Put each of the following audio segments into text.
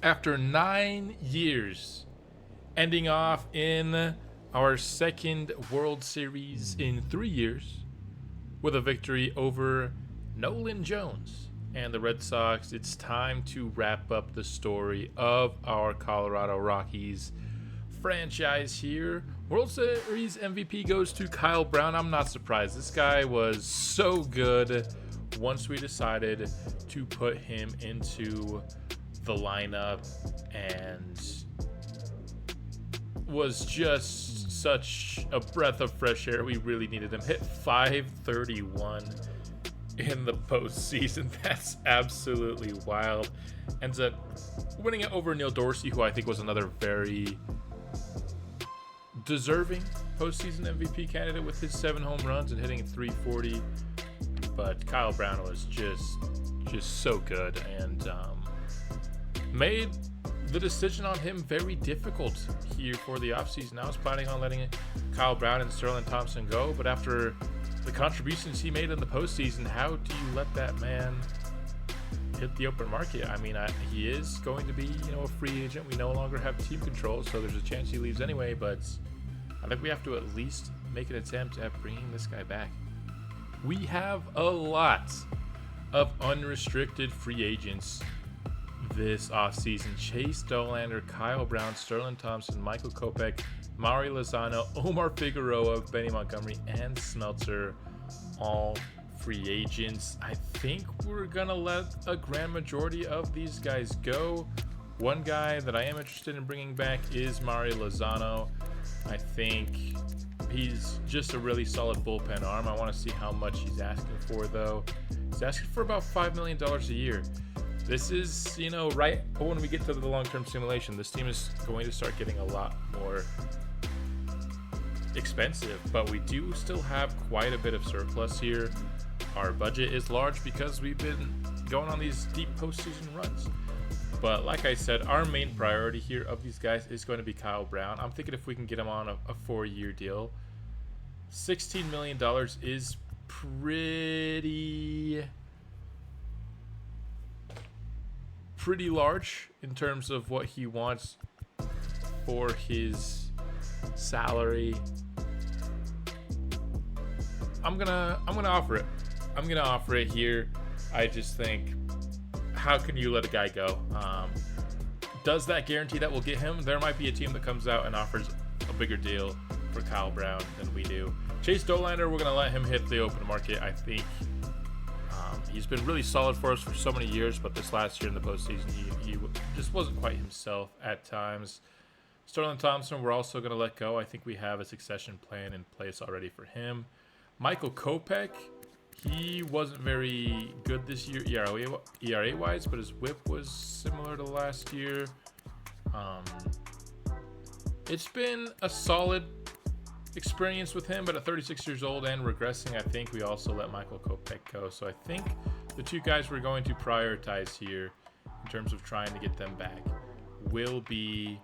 after 9 years, ending off in our second World Series in 3 years with a victory over Nolan Jones and the Red Sox. It's time to wrap up the story of our Colorado Rockies franchise here. World Series MVP goes to Kyle Brown. I'm not surprised. This guy was so good once we decided to put him into the lineup, and was just such a breath of fresh air. We really needed him. Hit .531 in the postseason. That's absolutely wild. Ends up winning it over Neil Dorsey, who I think was another very deserving postseason MVP candidate with his 7 home runs and hitting .340. But Kyle Brown was just so good, and made the decision on him very difficult here for the offseason. I was planning on letting Kyle Brown and Sterling Thompson go, but after the contributions he made in the postseason, how do you let that man hit the open market? I mean, he is going to be, a free agent. We no longer have team control, so there's a chance he leaves anyway, but I think we have to at least make an attempt at bringing this guy back. We have a lot of unrestricted free agents this offseason. Chase Dollander, Kyle Brown, Sterling Thompson, Michael Kopech, Maury Lozano, Omar Figueroa, Benny Montgomery, and Smeltzer, all free agents. I think we're gonna let a grand majority of these guys go. One guy that I am interested in bringing back is Maury Lozano. I think he's just a really solid bullpen arm. I want to see how much he's asking for, though. He's asking for about $5 million a year. This is, right when we get to the long-term simulation, this team is going to start getting a lot more expensive, but we do still have quite a bit of surplus here. Our budget is large because we've been going on these deep postseason runs. But like I said, our main priority here of these guys is going to be Kyle Brown. I'm thinking if we can get him on a 4-year deal, $16 million is pretty large in terms of what he wants for his salary. I'm gonna offer it. I'm gonna offer it here. I just think, how can you let a guy go? Does that guarantee that we'll get him? There might be a team that comes out and offers a bigger deal for Kyle Brown than we do. Chase Dollander, we're gonna let him hit the open market. I think he's been really solid for us for so many years, but this last year in the postseason, he just wasn't quite himself at times. Sterling Thompson, we're also going to let go. I think we have a succession plan in place already for him. Michael Kopech, he wasn't very good this year ERA-wise, but his whip was similar to last year. It's been a solid experience with him, but at 36 years old and regressing, I think we also let Michael Kopech go. So I think the two guys we're going to prioritize here in terms of trying to get them back will be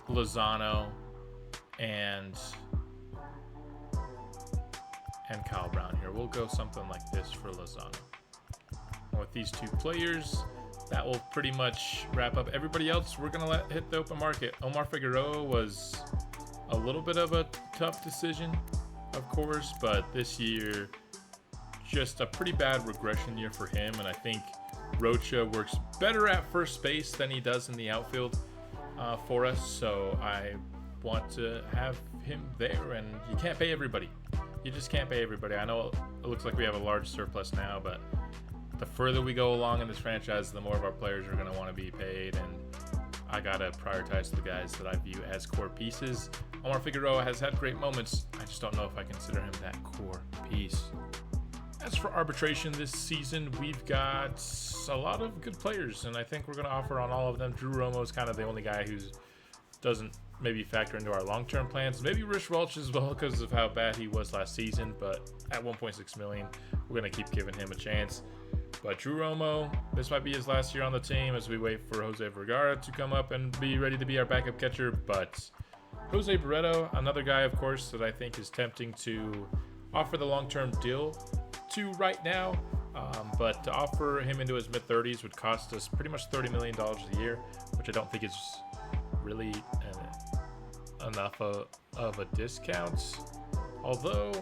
Lozano and Kyle Brown here. We'll go something like this for Lozano. With these two players, that will pretty much wrap up. Everybody else, we're going to let hit the open market. Omar Figueroa was a little bit of a tough decision, of course, but this year, just a pretty bad regression year for him, and I think Rocha works better at first base than he does in the outfield for us, so I want to have him there, and you can't pay everybody. You just can't pay everybody. I know it looks like we have a large surplus now, but the further we go along in this franchise, the more of our players are going to want to be paid, and I got to prioritize the guys that I view as core pieces. Omar Figueroa has had great moments. I just don't know if I consider him that core piece. As for arbitration this season, we've got a lot of good players, and I think we're going to offer on all of them. Drew Romo is kind of the only guy who doesn't maybe factor into our long-term plans. Maybe Rich Welch as well because of how bad he was last season, but at $1.6 million, we're going to keep giving him a chance. But Drew Romo, this might be his last year on the team as we wait for Jose Vergara to come up and be ready to be our backup catcher. But Jose Barreto, another guy, of course, that I think is tempting to offer the long-term deal to right now. But to offer him into his mid-30s would cost us pretty much $30 million a year, which I don't think is really enough of a discount. Although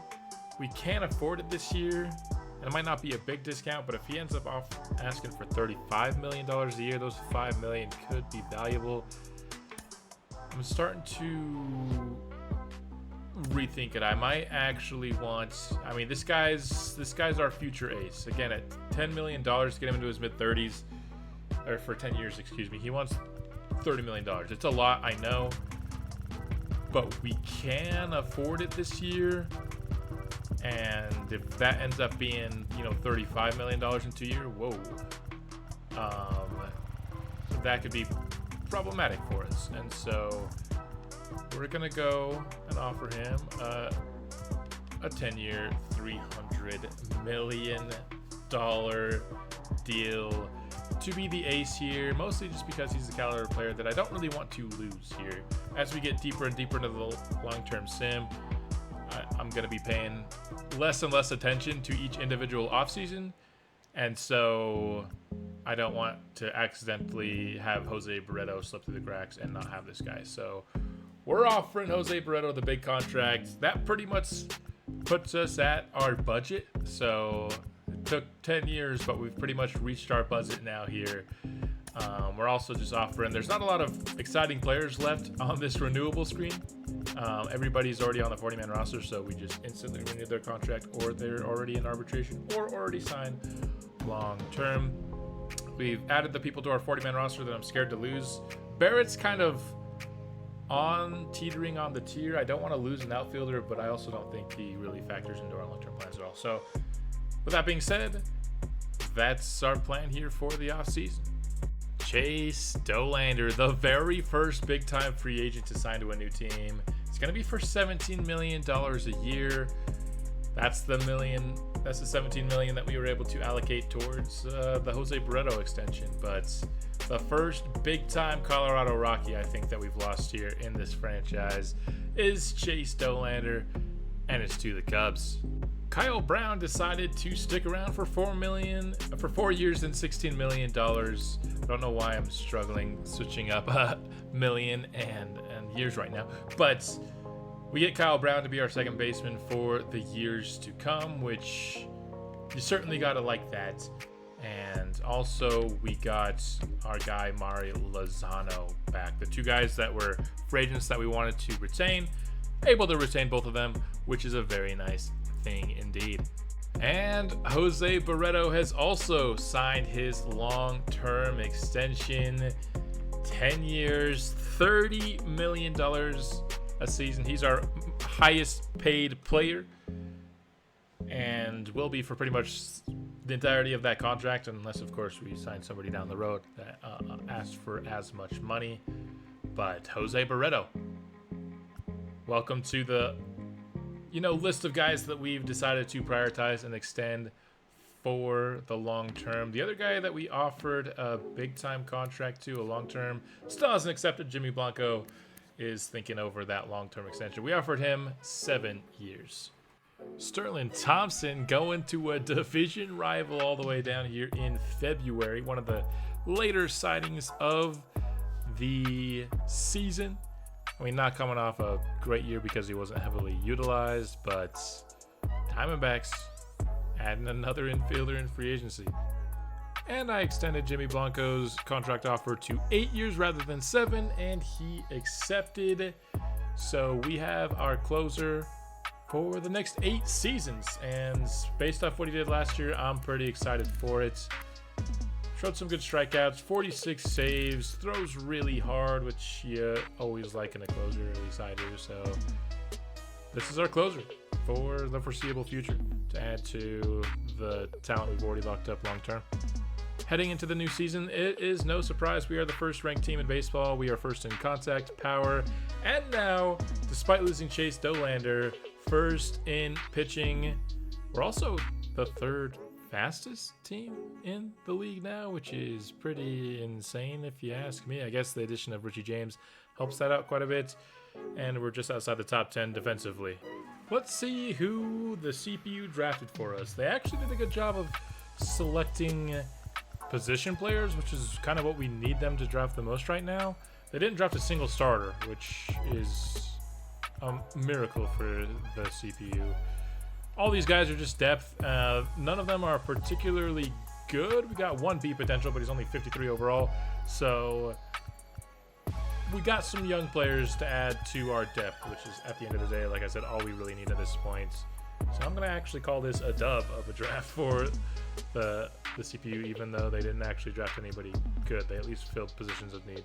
we can afford it this year, and it might not be a big discount, but if he ends up asking for $35 million a year, those $5 million could be valuable. I'm starting to rethink it. I might actually want, I mean, this guy's our future ace. Again, at $10 million to get him into his mid-30s, or for 10 years, excuse me, he wants $30 million. It's a lot, I know, but we can afford it this year. And if that ends up being, you know, $35 million in 2 years, whoa, that could be problematic for us. And so we're gonna go and offer him a 10-year, $300 million deal to be the ace here, mostly just because he's the caliber player that I don't really want to lose here. As we get deeper and deeper into the long-term sim, I'm going to be paying less and less attention to each individual offseason, and so I don't want to accidentally have Jose Barreto slip through the cracks and not have this guy. So we're offering Jose Barreto the big contract. That pretty much puts us at our budget. So it took 10 years, but we've pretty much reached our budget now here. We're also just offering, there's not a lot of exciting players left on this renewable screen. Everybody's already on the 40-man roster, so we just instantly renew their contract, or they're already in arbitration or already signed long term. We've added the people to our 40-man roster that I'm scared to lose. Barrett's kind of teetering on the tier. I don't want to lose an outfielder, but I also don't think he really factors into our long-term plans at all. So with that being said, that's our plan here for the offseason. Chase Dollander, the very first big-time free agent to sign to a new team. It's going to be for $17 million a year. That's the $17 million that we were able to allocate towards the Jose Barreto extension. But the first big-time Colorado Rocky, I think, that we've lost here in this franchise is Chase Dollander, and it's to the Cubs. Kyle Brown decided to stick around for $4 years and $16 million. I don't know why I'm struggling switching up million and years right now, but we get Kyle Brown to be our second baseman for the years to come, which you certainly got to like that. And also we got our guy Mari Lozano back. The two guys that were free agents that we wanted to retain, able to retain both of them, which is a very nice thing indeed. And Jose Barreto has also signed his long-term extension, 10 years, $30 million a season. He's our highest paid player and will be for pretty much the entirety of that contract, unless of course we sign somebody down the road that asks for as much money. But Jose Barreto, welcome to the list of guys that we've decided to prioritize and extend for the long term. The other guy that we offered a big time contract to, a long term, still hasn't accepted. Jimmy Blanco is thinking over that long term extension. We offered him 7 years. Sterling Thompson going to a division rival all the way down here in February. One of the later signings of the season. I mean, not coming off a great year because he wasn't heavily utilized, but Diamondbacks adding another infielder in free agency. And I extended Jimmy Blanco's contract offer to 8 years rather than 7, and he accepted. So we have our closer for the next 8 seasons, and based off what he did last year, I'm pretty excited for it. Showed some good strikeouts, 46 saves, throws really hard, which you always like in a closer, at least I do. So this is our closer for the foreseeable future to add to the talent we've already locked up long term. Heading into the new season, it is no surprise we are the first ranked team in baseball. We are first in contact, power, and now, despite losing Chase Dollander, first in pitching. We're also the third fastest team in the league now, which is pretty insane if you ask me. I guess the addition of Richie James helps that out quite a bit, and we're just outside the top 10 defensively. Let's see who the CPU drafted for us. They actually did a good job of selecting position players, which is kind of what we need them to draft the most right now. They didn't draft a single starter, which is a miracle for the CPU. All these guys are just depth. None of them are particularly good. We got one B potential, but he's only 53 overall. So we got some young players to add to our depth, which is, at the end of the day, like I said, all we really need at this point. So I'm going to actually call this a dub of a draft for the CPU, even though they didn't actually draft anybody good. They at least filled positions of need.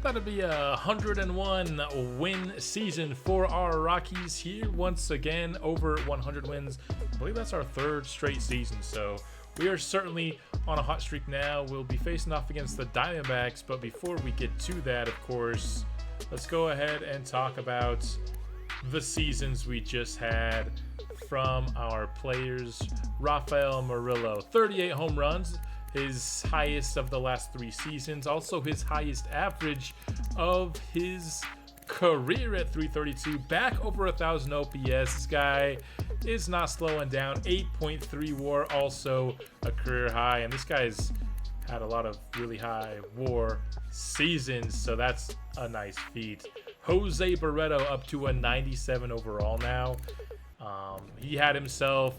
That'd be a 101 win season for our Rockies here. Once again, over 100 wins. I believe that's our third straight season, so we are certainly on a hot streak now. We'll be facing off against the Diamondbacks, but before we get to that, of course, let's go ahead and talk about the seasons we just had from our players. Rafael Murillo, 38 home runs, his highest of the last 3 seasons, also his highest average of his career at 332, back over 1,000 OPS. This guy is not slowing down. 8.3 WAR, also a career high, and this guy's had a lot of really high WAR seasons, so that's a nice feat. Jose Barreto up to a 97 overall now. He had himself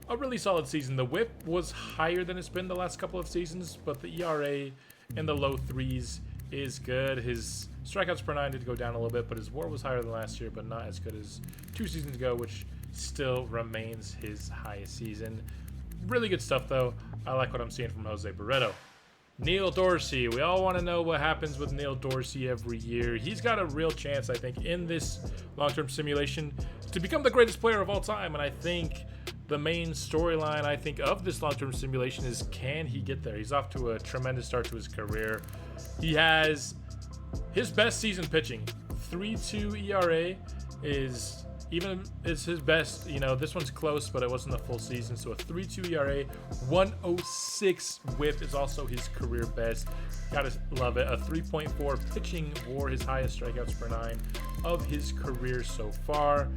a really solid season. The whip was higher than it's been the last couple of seasons, but the ERA in the low 3s is good. His strikeouts per 9 did go down a little bit, but his WAR was higher than last year, but not as good as 2 seasons ago, which still remains his highest season. Really good stuff, though. I like what I'm seeing from Jose Barreto. Neil Dorsey. We all want to know what happens with Neil Dorsey every year. He's got a real chance, I think, in this long-term simulation to become the greatest player of all time, and I think the main storyline, I think, of this long-term simulation is, can he get there? He's off to a tremendous start to his career. He has his best season pitching. 3.2 ERA is his best. You know, this one's close, but it wasn't a full season. So a 3.2 ERA, 106 whip is also his career best. Gotta love it. A 3.4 pitching WAR, his highest strikeouts per 9 of his career so far.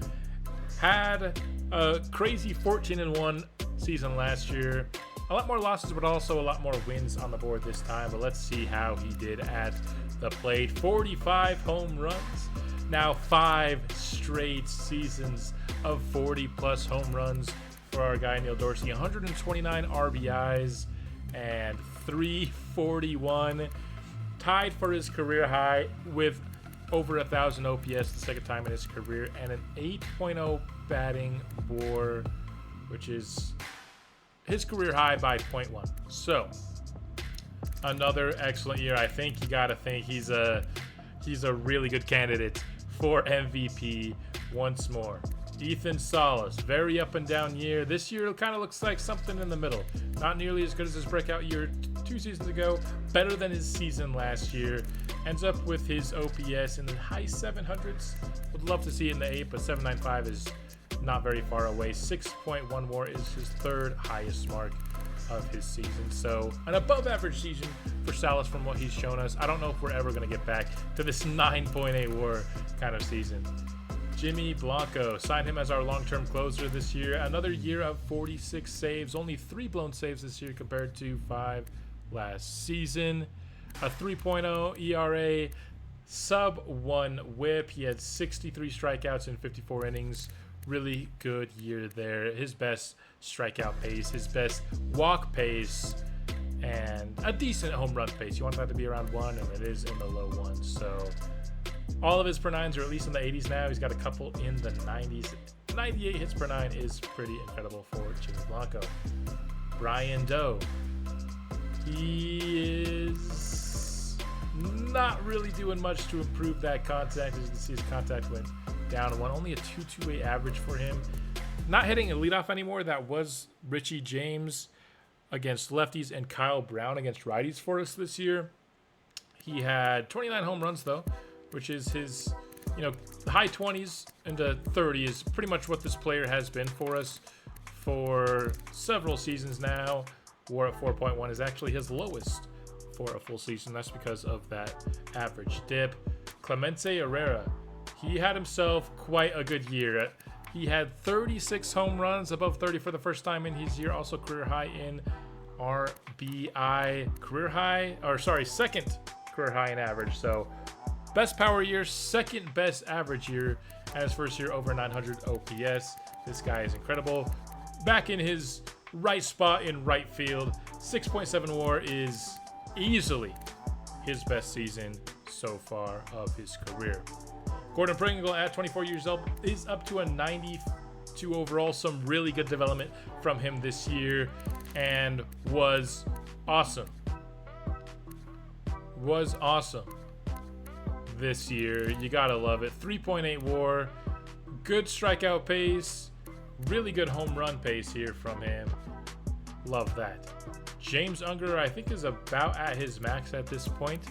Had a crazy 14-1 season last year. A lot more losses, but also a lot more wins on the board this time. But let's see how he did at the plate. 45 home runs. Now 5 straight seasons of 40-plus home runs for our guy Neil Dorsey. 129 RBIs and 341. Tied for his career high with over 1,000 OPS the second time in his career, and an 8.0 batting WAR, which is his career high by 0.1. So another excellent year. I think you gotta think he's a really good candidate for MVP once more. Ethan Salas, very up and down year. This year kind of looks like something in the middle. Not nearly as good as his breakout year 2 seasons ago. Better than his season last year. Ends up with his OPS in the high 700s. Would love to see it in the 8, but 795 is not very far away. 6.1 WAR is his 3rd highest mark of his season. So an above average season for Salas from what he's shown us. I don't know if we're ever going to get back to this 9.8 WAR kind of season. Jimmy Blanco, signed him as our long-term closer this year. Another year of 46 saves, only 3 blown saves this year compared to 5 last season. A 3.0 ERA, sub 1 whip. He had 63 strikeouts in 54 innings. Really good year there. His best strikeout pace, his best walk pace, and a decent home run pace. You want that to be around 1, and it is in the low 1s. So all of his per 9s are at least in the 80s now. He's got a couple in the 90s. 98 hits per 9 is pretty incredible for Jimmy Blanco. Brian Doe. He is not really doing much to improve that contact. As you can see, his contact went down 1. Only a 2.28 average for him. Not hitting a leadoff anymore. That was Richie James against lefties and Kyle Brown against righties for us this year. He had 29 home runs, though, which is his, high 20s into 30 is pretty much what this player has been for us for several seasons now. WAR at 4.1 is actually his lowest for a full season. That's because of that average dip. Clemente Herrera, he had himself quite a good year. He had 36 home runs, above 30 for the first time in his year. Also career high in RBI, second career high in average. So best power year, second best average year, and his first year over 900 OPS. This guy is incredible. Back in his right spot in right field. 6.7 WAR is easily his best season so far of his career. Gordon Pringle at 24 years old is up to a 92 overall. Some really good development from him this year, and was awesome. This year. You gotta love it. 3.8 WAR, good strikeout pace, really good home run pace here from him. Love that. James Unger, I think, is about at his max at this point,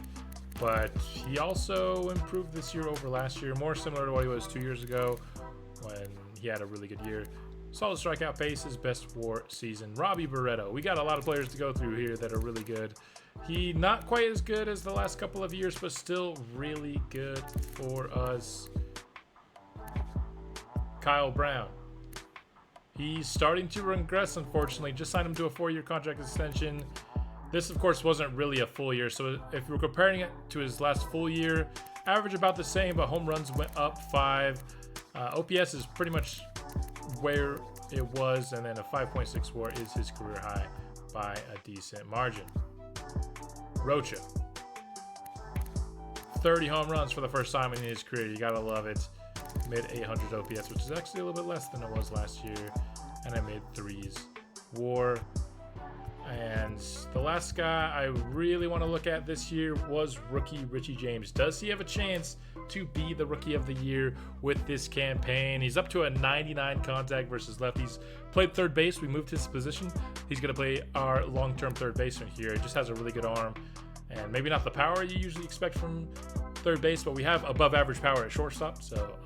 but he also improved this year over last year, more similar to what he was 2 years ago when he had a really good year. Solid strikeout pace, his best WAR season. Robbie Barreto. We got a lot of players to go through here that are really good. He not quite as good as the last couple of years, but still really good for us. Kyle Brown. He's starting to regress, unfortunately. Just signed him to a 4-year contract extension. This, of course, wasn't really a full year. So if we're comparing it to his last full year, average about the same, but home runs went up 5. OPS is pretty much where it was, and then a 5.6 WAR is his career high by a decent margin. Rocha. 30 home runs for the first time in his career. You gotta love it. Mid 800 OPS, which is actually a little bit less than it was last year, and a mid 3s WAR. And the last guy I really want to look at this year was rookie Richie James. Does he have a chance to be the rookie of the year with this campaign? He's up to a 99 contact versus lefties. Played third base. We moved his position. He's going to play our long-term third baseman here. He just has a really good arm, and maybe not the power you usually expect from third base, but we have above average power at shortstop, so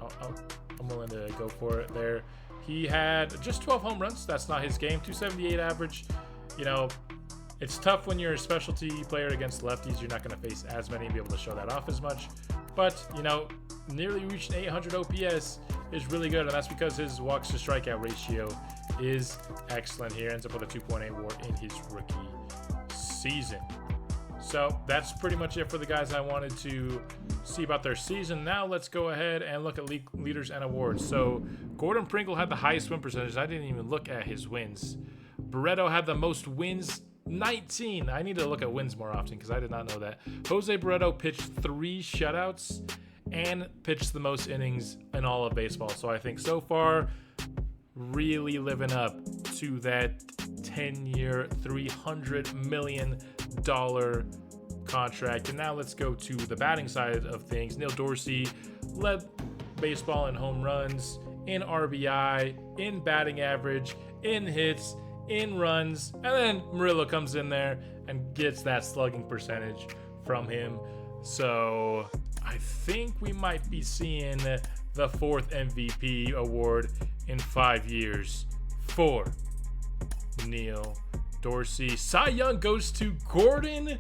I'm willing to go for it there. He had just 12 home runs. That's not his game. 278 average. You know, it's tough when you're a specialty player against lefties. You're not going to face as many and be able to show that off as much. But, you know, nearly reached 800 OPS is really good, and that's because his walks to strikeout ratio is excellent here. Ends up with a 2.8 WAR in his rookie season. So that's pretty much it for the guys I wanted to see about their season. Now let's go ahead and look at leaders and awards. So Gordon Pringle had the highest win percentage. I didn't even look at his wins. Barreto had the most wins, 19. I need to look at wins more often because I did not know that. Jose Barreto pitched 3 shutouts and pitched the most innings in all of baseball. So I think so far, really living up to that 10-year, $300 million contract. And now let's go to the batting side of things. Neil Dorsey led baseball in home runs, in RBI, in batting average, in hits, in runs, and then Murillo comes in there and gets that slugging percentage from him. So I think we might be seeing the 4th MVP award in 5 years for Neil Dorsey. Cy Young goes to Gordon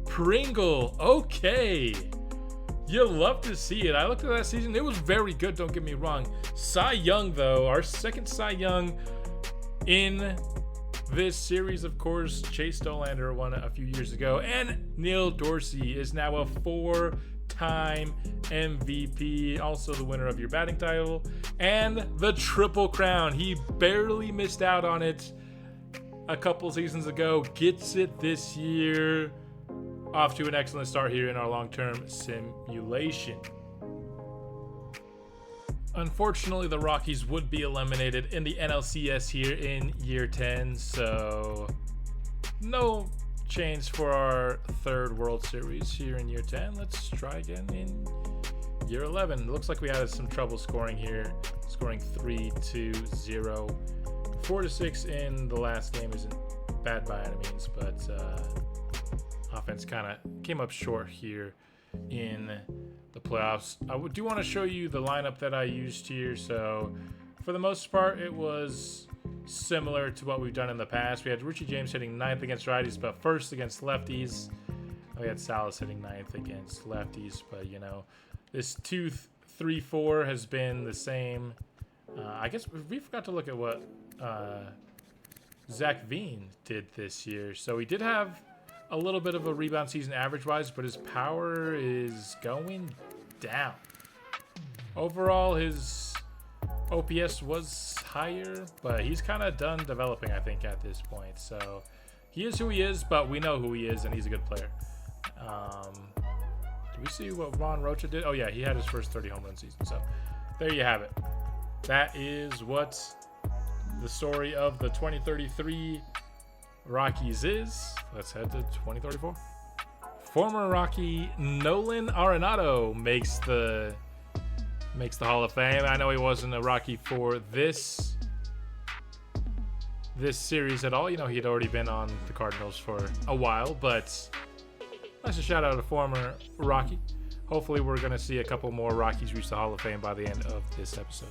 Pringle. Okay. You'll love to see it. I looked at that season. It was very good, don't get me wrong. Cy Young, though, our second Cy Young in this series, of course. Chase Dollander won a few years ago. And Neil Dorsey is now a 4-time MVP. Also the winner of your batting title. And the Triple Crown. He barely missed out on it a couple seasons ago. Gets it this year. Off to an excellent start here in our long-term simulation. Unfortunately, the Rockies would be eliminated in the NLCS here in year 10, so no chance for our 3rd World Series here in year 10. Let's try again in year 11. It looks like we had some trouble scoring here, scoring 3-2-0. 4-6 in the last game isn't bad by any means, but offense kind of came up short here in the playoffs. I do want to show you the lineup that I used here. So for the most part, it was similar to what we've done in the past. We had Richie James hitting 9th against righties, but 1st against lefties. We had Salas hitting 9th against lefties, but you know, this 2-3-4 has been the same I guess we forgot to look at what Zach Veen did this year. So he did have a little bit of a rebound season average-wise, but his power is going down. Overall, his OPS was higher, but he's kind of done developing, I think, at this point. So he is who he is, but we know who he is, and he's a good player. Did we see what Ron Rocha did? Oh, yeah, he had his first 30 home run season. So there you have it. That is what the story of the 2033 Rockies is. Let's head to 2034. Former Rocky Nolan Arenado makes the Hall of Fame. I know he wasn't a Rocky for this series at all. You know, he had already been on the Cardinals for a while, but let's just shout out a former Rocky. Hopefully we're going to see a couple more Rockies reach the Hall of Fame by the end of this episode.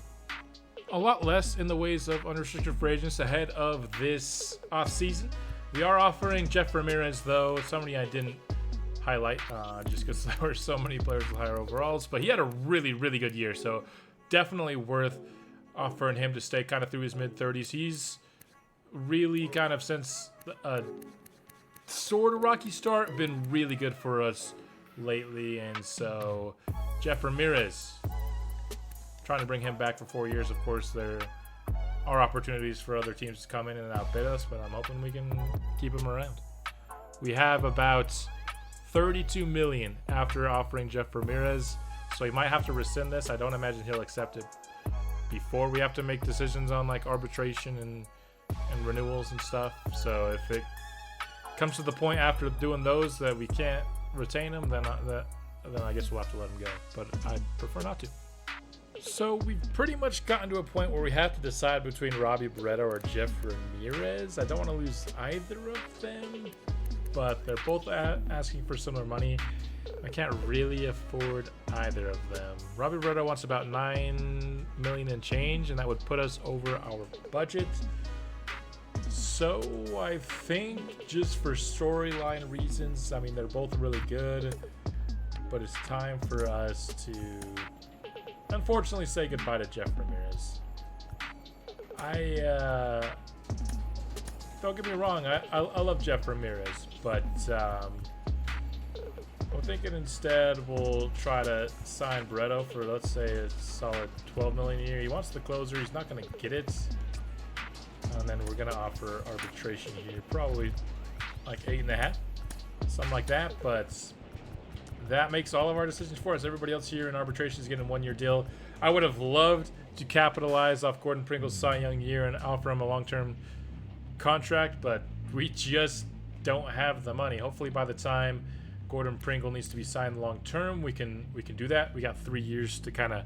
A lot less in the ways of unrestricted free agents ahead of this offseason. We are offering Jeff Ramirez, though. Somebody I didn't highlight just because there were so many players with higher overalls. But he had a really, really good year. So definitely worth offering him to stay kind of through his mid-30s. He's really kind of, since a sort of rocky start, been really good for us lately. And so Jeff Ramirez, trying to bring him back for 4 years. Of course, there are opportunities for other teams to come in and outbid us, but I'm hoping we can keep him around. We have about $32 million after offering Jeff Ramirez, so he might have to rescind this. I don't imagine he'll accept it before we have to make decisions on like arbitration and renewals and stuff. So if it comes to the point after doing those that we can't retain him, then I guess we'll have to let him go. But I'd prefer not to. So we've pretty much gotten to a point where we have to decide between Robbie Barreto or Jeff Ramirez. I don't want to lose either of them, but they're both asking for similar money. I can't really afford either of them. Robbie Barreto wants about $9 million and change, and that would put us over our budget. So I think just for storyline reasons, I mean, they're both really good, but it's time for us to unfortunately say goodbye to Jeff Ramirez. Don't get me wrong, I love Jeff Ramirez, but I'm thinking instead we'll try to sign Barreto for, let's say, a solid $12 million a year. He wants the closer. He's not going to get it. And then we're going to offer arbitration here, probably like 8.5, something like that. But that makes all of our decisions for us. Everybody else here in arbitration is getting a 1-year deal. I would have loved to capitalize off Gordon Pringle's Cy Young year and offer him a long-term contract, but we just don't have the money. Hopefully by the time Gordon Pringle needs to be signed long-term, we can do that. We got 3 years to kind of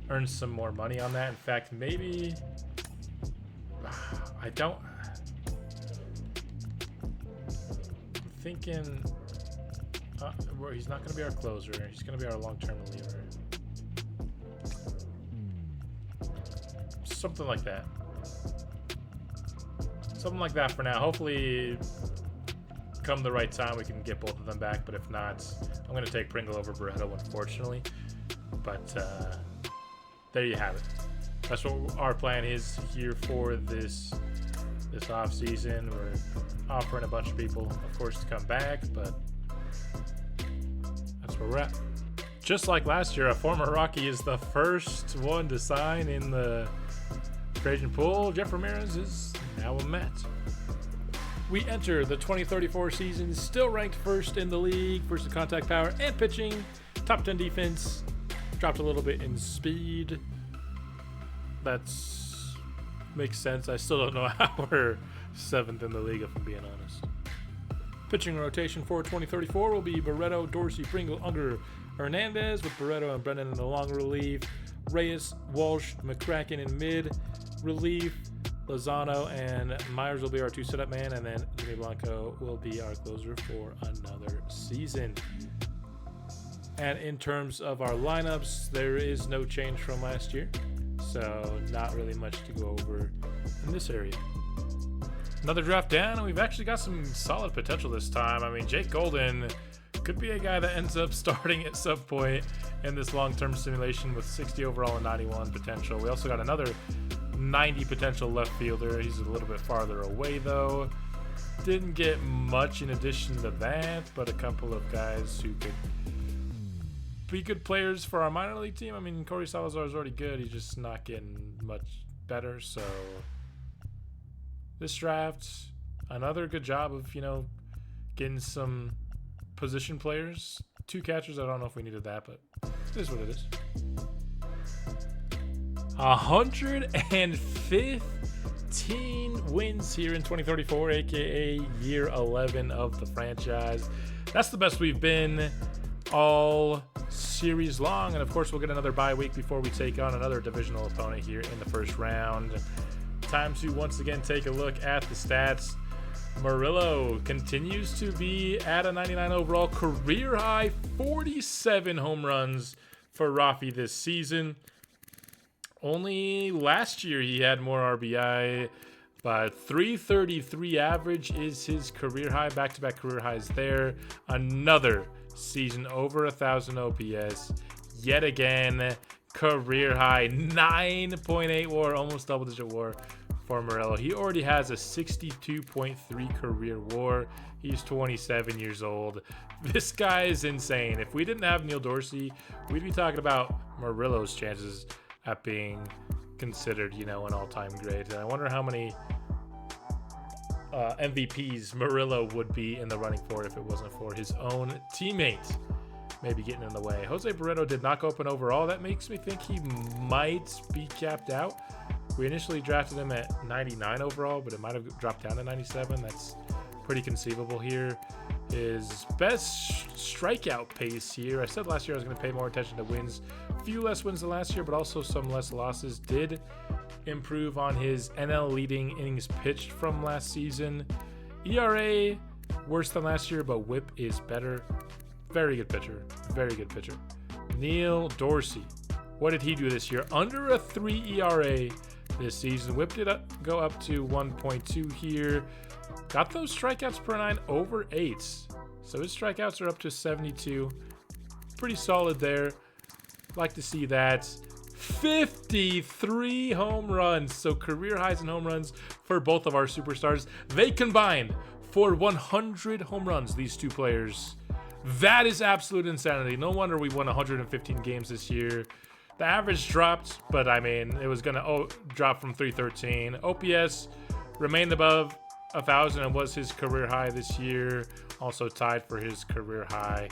earn some more money on that. In fact, maybe I'm thinking he's not going to be our closer. He's going to be our long-term reliever. Something like that. Something like that for now. Hopefully, come the right time, we can get both of them back. But if not, I'm going to take Pringle over Barreto, unfortunately. But there you have it. That's what our plan is here for this off season. We're offering a bunch of people, of course, to come back, but that's where we're at. Just like last year, a former Rocky is the first one to sign in the free agent pool. Jeff Ramirez is now a Met. We enter the 2034 season still ranked first in the league, first in contact power and pitching, top 10 defense, dropped a little bit in speed. That's makes sense. I still don't know how we're 7th in the league, if I'm being honest. Pitching rotation for 2034 will be Barreto, Dorsey, Pringle, Unger, Hernandez, with Barreto and Brennan in the long relief, Reyes, Walsh, McCracken in mid relief, Lozano and Myers will be our 2 setup man, and then Jimmy Blanco will be our closer for another season. And in terms of our lineups, there is no change from last year, so not really much to go over in this area. Another draft down, and we've actually got some solid potential this time. I mean, Jake Golden Could be a guy that ends up starting at some point in this long-term simulation with 60 overall and 91 potential. We also got another 90 potential left fielder. He's a little bit farther away though. Didn't get much in addition to that, but a couple of guys who could be good players for our minor league team. I mean, Corey Salazar is already good. He's just not getting much better. So this draft, another good job of, getting some position players. 2 catchers. I don't know if we needed that, but it is what it is. 115 wins here in 2034, aka year 11 of the franchise. That's the best we've been all series long, and of course we'll get another bye week before we take on another divisional opponent here in the first round. Time to once again take a look at the stats. Murillo continues to be at a 99 overall, career high 47 home runs for Rafi this season. Only last year he had more RBI, but 333 average is his career high. Back-to-back career highs there. Another season over 1,000 OPS. Yet again, career high 9.8 WAR, almost double-digit WAR for Murillo. He already has a 62.3 career WAR. He's 27 years old. This guy is insane. If we didn't have Neil Dorsey, we'd be talking about Murillo's chances at being considered, an all-time great. And I wonder how many MVPs Murillo would be in the running for if it wasn't for his own teammate maybe getting in the way. Jose Barreto did not go up an overall. That makes me think he might be capped out. We initially drafted him at 99 overall, but it might have dropped down to 97. That's pretty conceivable here. His best strikeout pace here. I said last year I was going to pay more attention to wins. Few less wins than last year, but also some less losses. Did improve on his NL leading innings pitched from last season. ERA worse than last year, but whip is better. Very good pitcher. Very good pitcher. Neil Dorsey. What did he do this year? Under a 3 ERA this season. Whip did go up to 1.2 here. Got those strikeouts per 9 over 8. So his strikeouts are up to 72. Pretty solid there. Like to see that. 53 home runs. So career highs in home runs for both of our superstars. They combined for 100 home runs, these two players. That is absolute insanity. No wonder we won 115 games this year. The average dropped, but I mean, it was going to drop from 313. OPS remained above 1,000 and was his career high this year. Also tied for his career high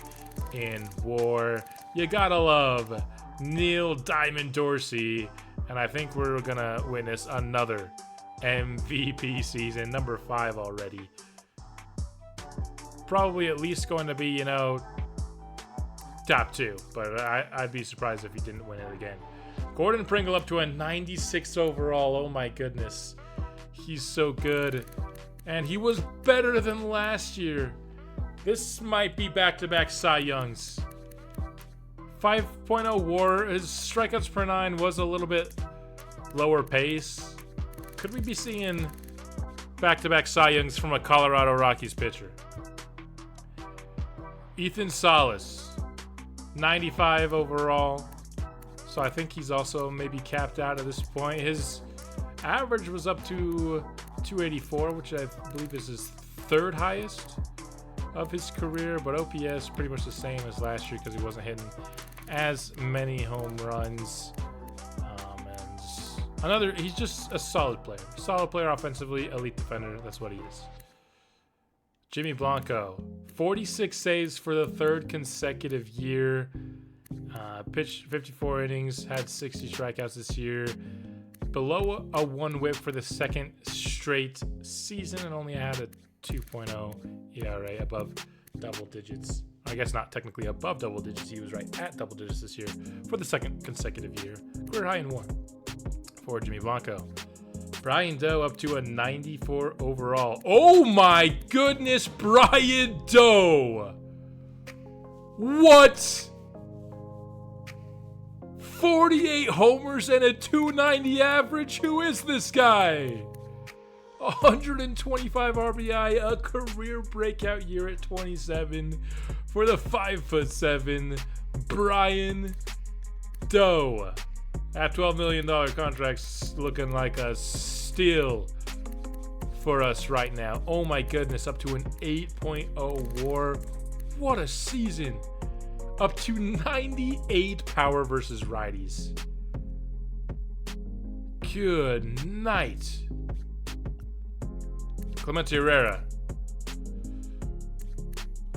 in WAR. You gotta love Neil Diamond Dorsey. And I think we're going to witness another MVP season, number 5 already. Probably at least going to be, top 2, but I'd be surprised if he didn't win it again. Gordon Pringle up to a 96 overall. Oh my goodness. He's so good. And he was better than last year. This might be back-to-back Cy Youngs. 5.0 WAR. His strikeouts per 9 was a little bit lower pace. Could we be seeing back-to-back Cy Youngs from a Colorado Rockies pitcher? Ethan Salas. 95 overall. So I think he's also maybe capped out at this point. His average was up to 284, which I believe is his 3rd highest of his career, but OPS pretty much the same as last year because he wasn't hitting as many home runs. And he's just a solid player offensively, elite defender. That's what he is. Jimmy Blanco, 46 saves for the 3rd consecutive year. Pitched 54 innings, had 60 strikeouts this year. Below a 1 whip for the 2nd straight season, and only had a 2.0 ERA, above double digits. I guess not technically above double digits. He was right at double digits this year for the 2nd consecutive year. Career high in WAR for Jimmy Blanco. Brian Doe up to a 94 overall. Oh my goodness, Brian Doe! What? 48 homers and a 290 average? Who is this guy? 125 RBI, a career breakout year at 27 for the 5'7" Brian Doe. That $12 million contract's looking like a steal for us right now. Oh my goodness, up to an 8.0 WAR. What a season. Up to 98 power versus righties. Good night. Clemente Herrera.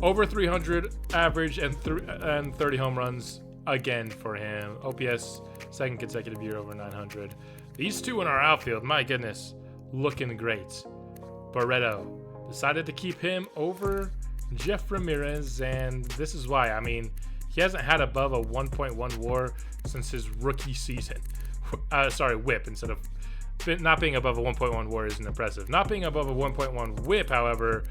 Over 300 average and 30 home runs again for him. OPS, second consecutive year over 900. These two in our outfield, my goodness, looking great. Barreto decided to keep him over Jeff Ramirez, and this is why. I mean, he hasn't had above a 1.1 WAR since his rookie season. WHIP instead of not being above a 1.1 WAR isn't impressive. Not being above a 1.1 WHIP, however,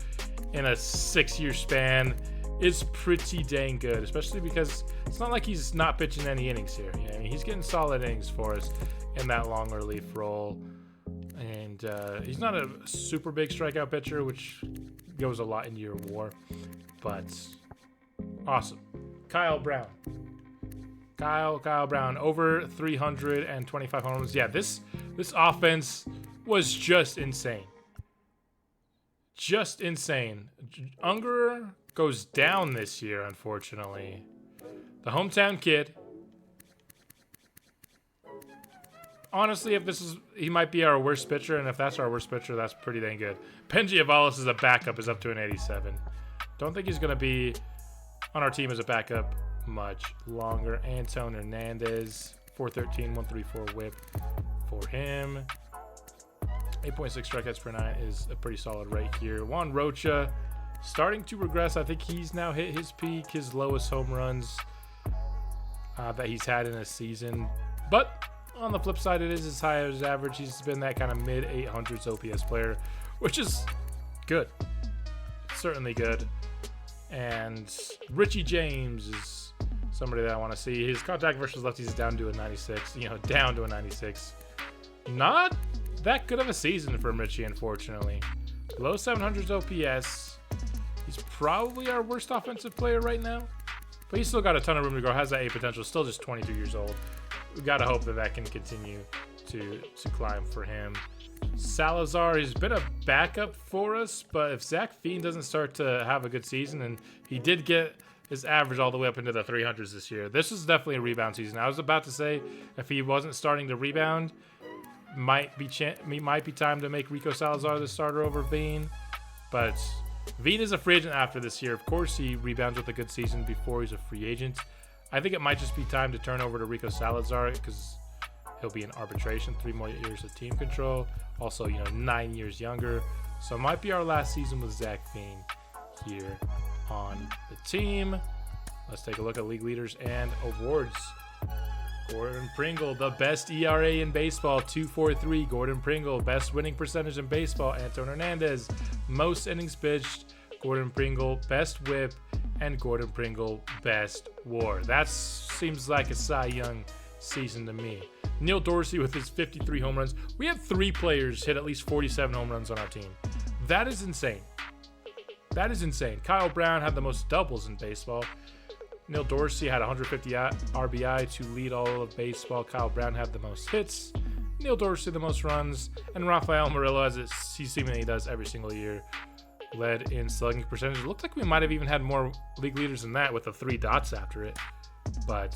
in a 6-year span is pretty dang good, especially because it's not like he's not pitching any innings here. Yeah, I mean, he's getting solid innings for us in that long relief role. And he's not a super big strikeout pitcher, which goes a lot into your WAR, but awesome. Kyle Brown. Kyle Brown, over 325 home runs. Yeah, this offense was just insane. Just insane. Unger goes down this year, unfortunately. The hometown kid. Honestly, if this is, he might be our worst pitcher, and if that's our worst pitcher, that's pretty dang good. Penji Avalos as a backup is up to an 87. Don't think he's going to be on our team as a backup much longer. Anton Hernandez, 413, 134 whip for him. 8.6 strikeouts per nine is a pretty solid rate here. Juan Rocha starting to regress. I think he's now hit his peak, his lowest home runs that he's had in a season. But on the flip side, it is as high as his average. He's been that kind of mid-800s OPS player, which is good. Certainly good. And Richie James is somebody that I want to see. His contact versus lefties is down to a 96. Down to a 96. Not that good of a season for Richie, unfortunately. Low 700s OPS. He's probably our worst offensive player right now. But he's still got a ton of room to grow. Has that A potential. Still just 22 years old. We got to hope that can continue to climb for him. Salazar, he's been a backup for us, but if Zach Fiend doesn't start to have a good season, and he did get his average all the way up into the 300s this year, this is definitely a rebound season. I was about to say, if he wasn't starting to rebound, might be time to make Rico Salazar the starter over Veen, but Veen is a free agent after this year. Of course, he rebounds with a good season before he's a free agent. I think it might just be time to turn over to Rico Salazar because he'll be in arbitration, 3 more years of team control. Also, 9 years younger. So it might be our last season with Zach Fiend here on the team. Let's take a look at league leaders and awards. Gordon Pringle, the best ERA in baseball, 2.43. Gordon Pringle, best winning percentage in baseball. Anton Hernandez, most innings pitched. Gordon Pringle, best whip. And Gordon Pringle, best WAR. That seems like a Cy Young season to me. Neil Dorsey with his 53 home runs. We have 3 players hit at least 47 home runs on our team. That is insane. That is insane. Kyle Brown had the most doubles in baseball. Neil Dorsey had 150 RBI to lead all of baseball. Kyle Brown had the most hits. Neil Dorsey the most runs. And Rafael Murillo, as he seemingly does every single year, led in slugging percentage. It looked like we might have even had more league leaders than that with the 3 dots after it. But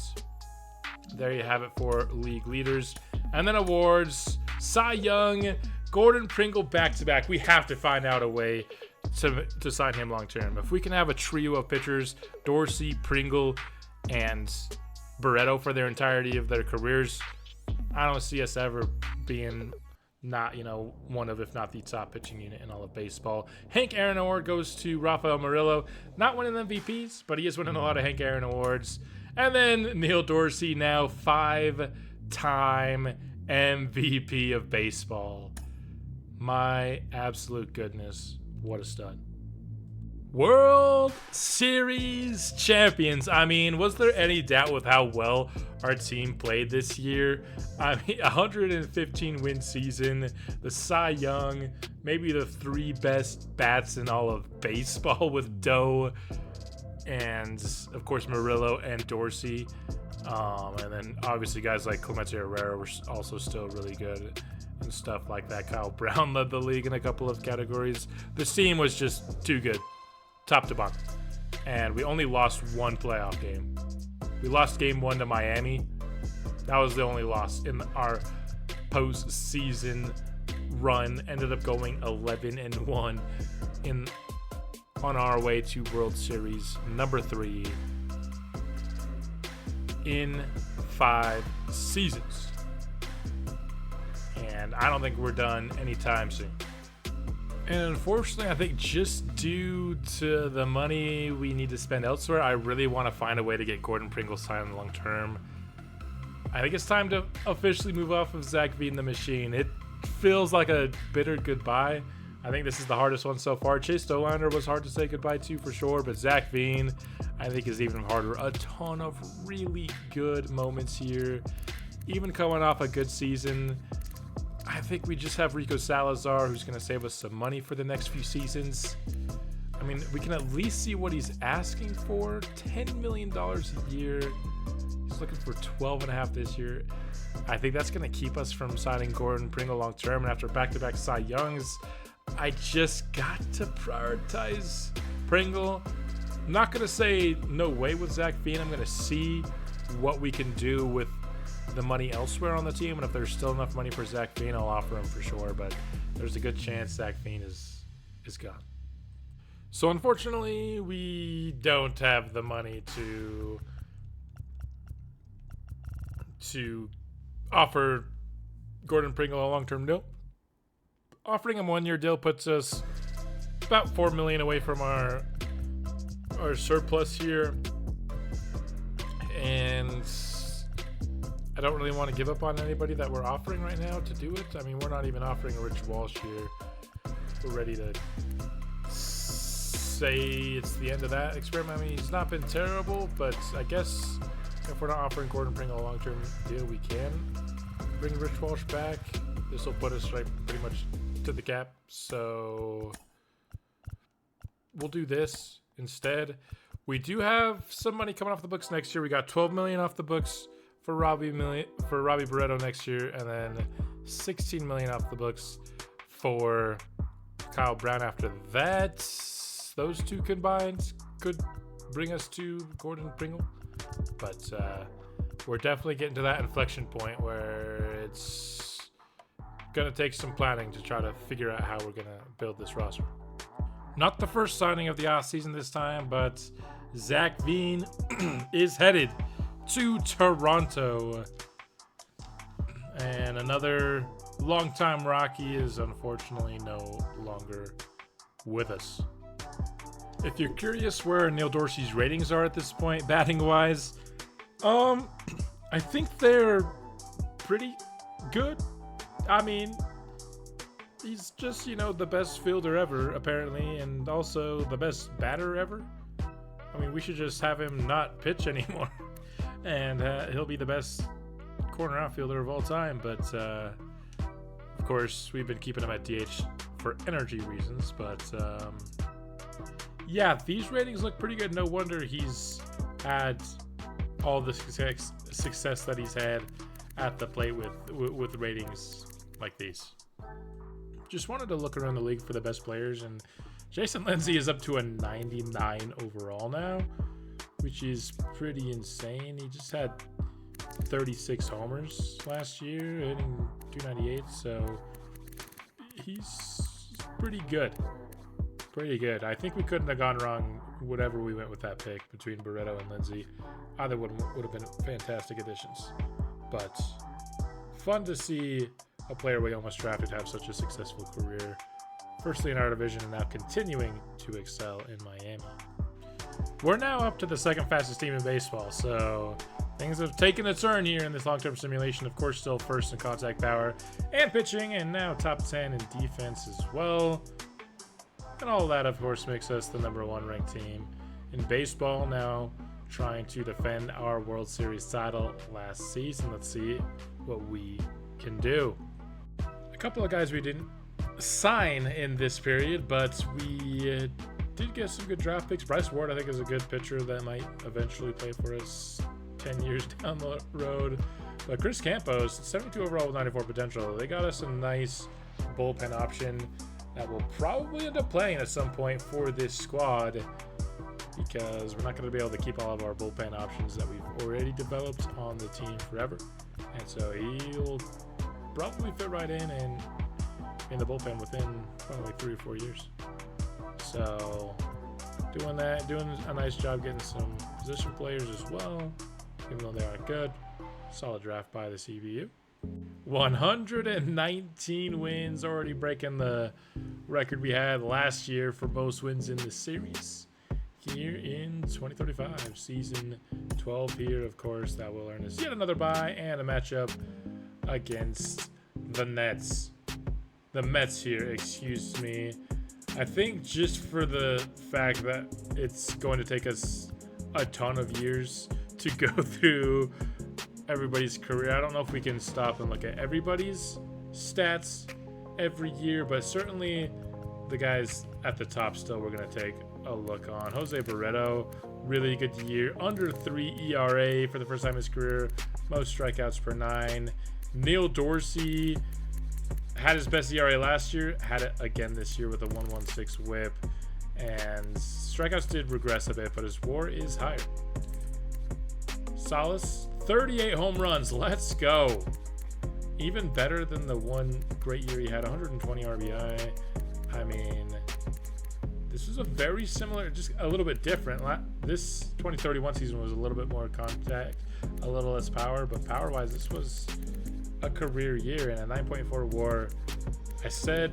there you have it for league leaders. And then awards. Cy Young, Gordon Pringle back-to-back. We have to find out a way to sign him long-term. If we can have a trio of pitchers, Dorsey, Pringle, and Barreto for their entirety of their careers, I don't see us ever being not, one of, if not the top pitching unit in all of baseball. Hank Aaron Award goes to Rafael Murillo. Not winning MVPs, but he is winning a lot of Hank Aaron Awards. And then Neil Dorsey, now 5-time MVP of baseball. My absolute goodness. What a stud. World Series champions. I mean, was there any doubt with how well our team played this year? I mean, 115 win season, the Cy Young, maybe the 3 best bats in all of baseball with Doe and, of course, Murillo and Dorsey. And then obviously guys like Clemente Herrera were also still really good and stuff like that. Kyle Brown led the league in a couple of categories. This team was just too good, top to bottom. And we only lost 1 playoff game. We lost game 1 to Miami. That was the only loss in our postseason run. Ended up going 11-1 on our way to World Series number 3 in 5 seasons. And I don't think we're done anytime soon. And unfortunately, I think just due to the money we need to spend elsewhere, I really want to find a way to get Gordon Pringle signed long term. I think it's time to officially move off of Zach Veen the Machine. It feels like a bitter goodbye. I think this is the hardest one so far. Chase Dollander was hard to say goodbye to for sure, but Zach Veen, I think, is even harder. A ton of really good moments here. Even coming off a good season, I think we just have Rico Salazar, who's going to save us some money for the next few seasons. I mean, we can at least see what he's asking for. $10 million a year. He's looking for 12.5 this year. I think that's going to keep us from signing Gordon Pringle long term. And after back-to-back Cy Youngs, I just got to prioritize Pringle. I'm not going to say no way with Zach Veen. I'm going to see what we can do with the money elsewhere on the team, and if there's still enough money for Zach Veen, I'll offer him for sure, but there's a good chance Zach Veen is gone. So unfortunately, we don't have the money to offer Gordon Pringle a long-term deal. Offering him a 1-year deal puts us about $4 million away from our surplus here, and I don't really want to give up on anybody that we're offering right now to do it. I mean, we're not even offering a Rich Walsh here. We're ready to say it's the end of that experiment. I mean, he's not been terrible, but I guess if we're not offering Gordon Pringle a long-term deal, we can bring Rich Walsh back. This will put us right pretty much to the cap. So we'll do this instead. We do have some money coming off the books next year. We got $12 million off the books for Robbie Barreto next year, and then $16 million off the books for Kyle Brown after that. Those two combined could bring us to Gordon Pringle, but we're definitely getting to that inflection point where it's gonna take some planning to try to figure out how we're gonna build this roster. Not the first signing of the offseason this time, but Zach Veen is headed to Toronto, and another longtime Rocky is unfortunately no longer with us. If you're curious where Neil Dorsey's ratings are at this point, batting wise, I think they're pretty good. I mean, he's just, the best fielder ever apparently, and also the best batter ever. I mean, we should just have him not pitch anymore. And he'll be the best corner outfielder of all time. But, of course, we've been keeping him at DH for energy reasons. But, yeah, these ratings look pretty good. No wonder he's had all the success that he's had at the plate with ratings like these. Just wanted to look around the league for the best players. And Jason Lindsay is up to a 99 overall now, which is pretty insane. He just had 36 homers last year, hitting 298, so he's pretty good. Pretty good. I think we couldn't have gone wrong whatever we went with that pick between Barreto and Lindsay. Either one would have been fantastic additions. But fun to see a player we almost drafted have such a successful career, firstly in our division and now continuing to excel in Miami. We're now up to the second fastest team in baseball, so things have taken a turn here in this long-term simulation. Of course, still first in contact power and pitching, and now top 10 in defense as well. And all that, of course, makes us the #1 ranked team in baseball now, trying to defend our World Series title last season. Let's see what we can do. A couple of guys we didn't sign in this period, but we did get some good draft picks. Bryce Ward, I think, is a good pitcher that might eventually play for us 10 years down the road. But Chris Campos, 72 overall with 94 potential. They got us a nice bullpen option that will probably end up playing at some point for this squad, because we're not going to be able to keep all of our bullpen options that we've already developed on the team forever. And so he'll probably fit right in the bullpen within probably 3 or 4 years. So doing a nice job getting some position players as well, even though they aren't good. Solid draft by the CBU. 119 wins, already breaking the record we had last year for most wins in the series. Here in 2035, season 12 here, of course, that will earn us yet another bye and a matchup against the Nets. The Mets here, excuse me. I think just for the fact that it's going to take us a ton of years to go through everybody's career. I don't know if we can stop and look at everybody's stats every year, but certainly the guys at the top still we're going to take a look on. Jose Barreto, really good year, under 3 ERA for the first time in his career, most strikeouts per 9. Neil Dorsey had his best ERA last year, had it again this year with a 1.16 whip, and strikeouts did regress a bit, but his WAR is higher. Salas, 38 home runs. Let's go. Even better than the one great year he had, 120 RBI. I mean, this is a very similar, just a little bit different. This 2031 season was a little bit more contact, a little less power, but power-wise, this was a career year and a 9.4 WAR. I said,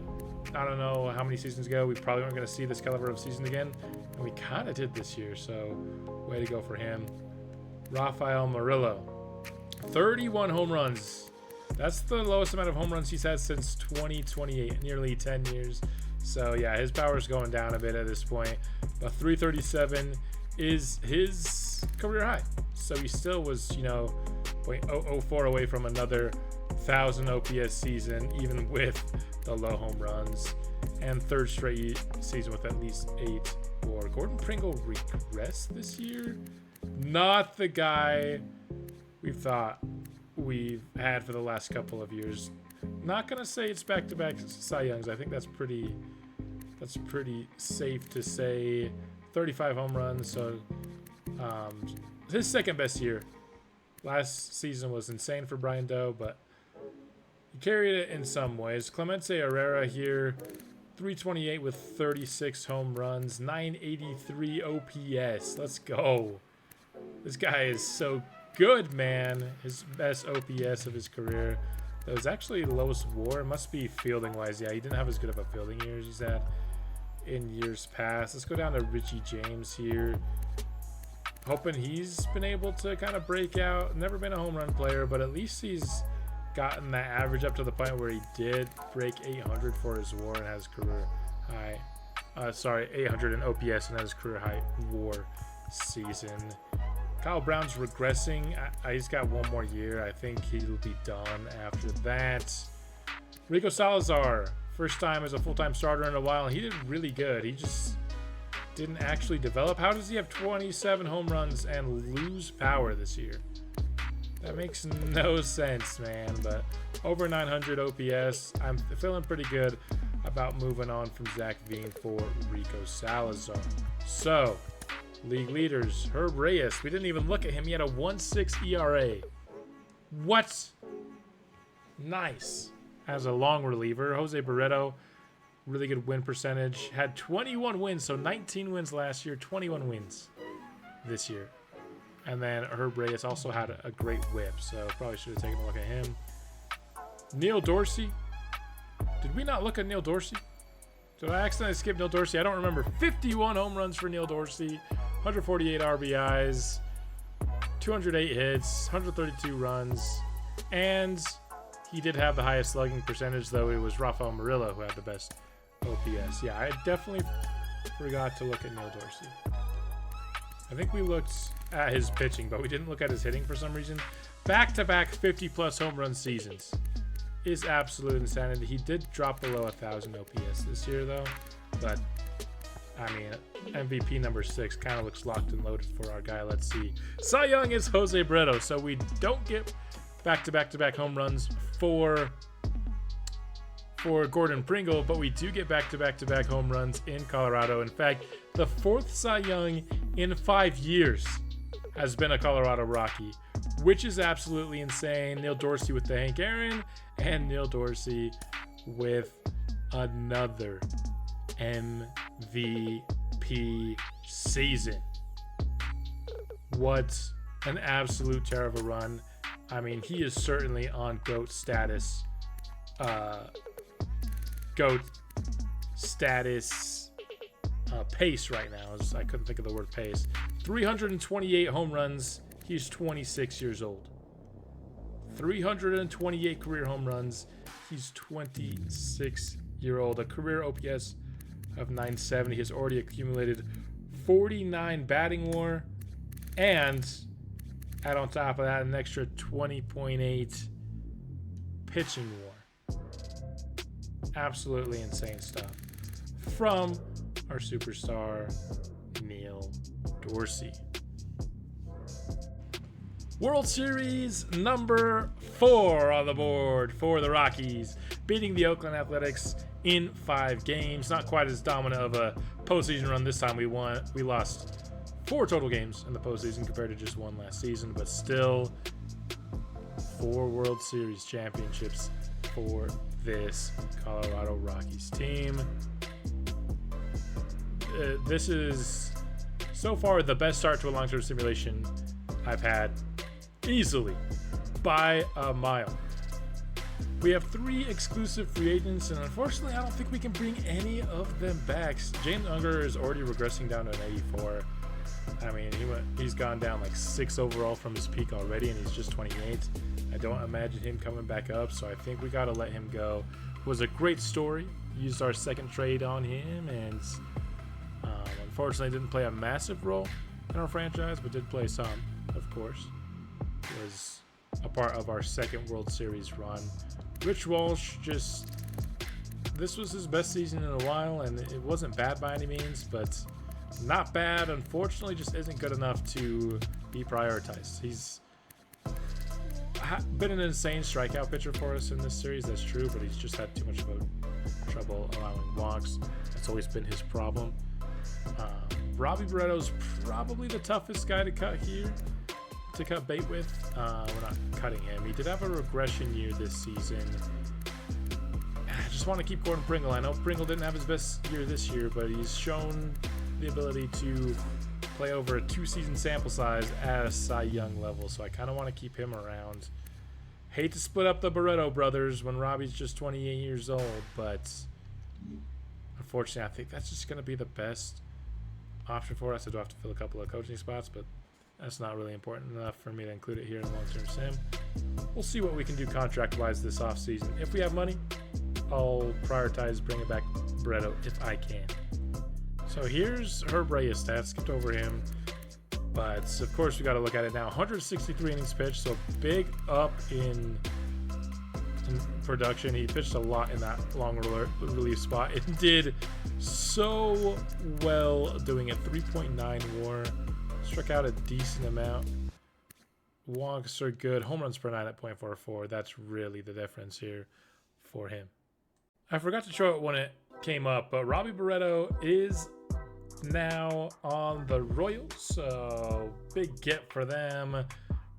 I don't know how many seasons ago, we probably weren't going to see this caliber of season again, and we kind of did this year, so way to go for him. Rafael Murillo, 31 home runs. That's the lowest amount of home runs he's had since 2028, nearly 10 years. So yeah, his power is going down a bit at this point, but 337 is his career high. So he still was, 0.004 away from another 1,000 OPS season, even with the low home runs, and third straight season with at least 8 WAR. Gordon Pringle regressed this year. Not the guy we thought we've had for the last couple of years. Not gonna say it's back-to-back Cy Youngs. I think that's pretty safe to say. 35 home runs, so his second best year. Last season was insane for Brian Doe, but he carried it in some ways. Clemente Herrera here, 328 with 36 home runs, 983 OPS. Let's go. This guy is so good, man. His best OPS of his career. That was actually the lowest WAR. It must be fielding wise. Yeah, he didn't have as good of a fielding year as he's had in years past. Let's go down to Richie James here. Hoping he's been able to kind of break out. Never been a home run player, but at least he's gotten that average up to the point where he did break 800 for his WAR and has career high. 800 in OPS and has career high WAR season. Kyle Brown's regressing. He's got one more year. I think he'll be done after that. Rico Salazar, first time as a full-time starter in a while, and he did really good. He just didn't actually develop. How does he have 27 home runs and lose power this year? That makes no sense, man. But over 900 OPS. I'm feeling pretty good about moving on from Zach Veen for Rico Salazar. So, league leaders, Herb Reyes. We didn't even look at him. He had a 1.6 ERA. What? Nice. As a long reliever. Jose Barreto, really good win percentage. Had 21 wins, so 19 wins last year, 21 wins this year. And then Herb Reyes also had a great whip, so probably should have taken a look at him. Neil Dorsey. Did we not look at Neil Dorsey? Did I accidentally skip Neil Dorsey? I don't remember. 51 home runs for Neil Dorsey. 148 RBIs, 208 hits, 132 runs, and he did have the highest slugging percentage, though it was Rafael Murillo who had the best OPS. Yeah, I definitely forgot to look at Neil Dorsey. I think we looked at his pitching, but we didn't look at his hitting for some reason. Back-to-back 50-plus home run seasons is absolute insanity. He did drop below 1,000 OPS this year, though. But, I mean, MVP number 6 kind of looks locked and loaded for our guy. Let's see. Cy Young is Jose Barreto, so we don't get back-to-back home runs for Gordon Pringle, but we do get back-to-back home runs in Colorado. In fact, the 4th Cy Young in 5 years has been a Colorado Rocky, which is absolutely insane. Neil Dorsey with the Hank Aaron, and Neil Dorsey with another MVP season. What an absolute terror of a run. I mean, he is certainly on GOAT status. Pace right now. I couldn't think of the word pace. 328 home runs. He's 26 years old. 328 career home runs. He's 26-year-old. A career OPS of 970. He has already accumulated 49 batting WAR, and add on top of that an extra 20.8 pitching WAR. Absolutely insane stuff from our superstar Neil Dorsey. World Series number 4 on the board for the Rockies, beating the Oakland Athletics in 5 games. Not quite as dominant of a postseason run this time. We lost 4 total games in the postseason compared to just 1 last season, but still 4 World Series championships for this Colorado Rockies team. This is so far the best start to a long-term simulation I've had, easily, by a mile. We have 3 exclusive free agents, and unfortunately I don't think we can bring any of them back. James Unger is already regressing down to an 84. I mean, he's gone down like 6 overall from his peak already, and he's just 28. I don't imagine him coming back up, so I think we got to let him go. It was a great story. Used our second trade on him, and unfortunately didn't play a massive role in our franchise, but did play some, of course. Was a part of our second World Series run. Rich Walsh, this was his best season in a while, and it wasn't bad by any means, but not bad. Unfortunately, just isn't good enough to be prioritized. He's been an insane strikeout pitcher for us in this series, that's true, but he's just had too much trouble allowing walks. That's always been his problem. Robbie Barreto's probably the toughest guy to cut bait with. We're not cutting him. He did have a regression year this season. I just want to keep Gordon Pringle. I know Pringle didn't have his best year this year, but he's shown the ability to play over a 2-season sample size at a Cy Young level, so I kind of want to keep him around. Hate to split up the Barreto brothers when Robbie's just 28 years old, but unfortunately I think that's just going to be the best option for us. I do have to fill a couple of coaching spots, but that's not really important enough for me to include it here in the long-term sim. We'll see what we can do contract-wise this offseason. If we have money, I'll prioritize bringing back Barreto if I can. So here's Herb Reyes stats. Skipped over him, but of course we got to look at it now. 163 innings pitched, so big up in production. He pitched a lot in that long relief spot. It did so well doing it. 3.9 WAR. Struck out a decent amount. Walks are good. Home runs per 9 at .44. That's really the difference here for him. I forgot to show it when it came up, but Robbie Barreto is now on the Royals, so big get for them.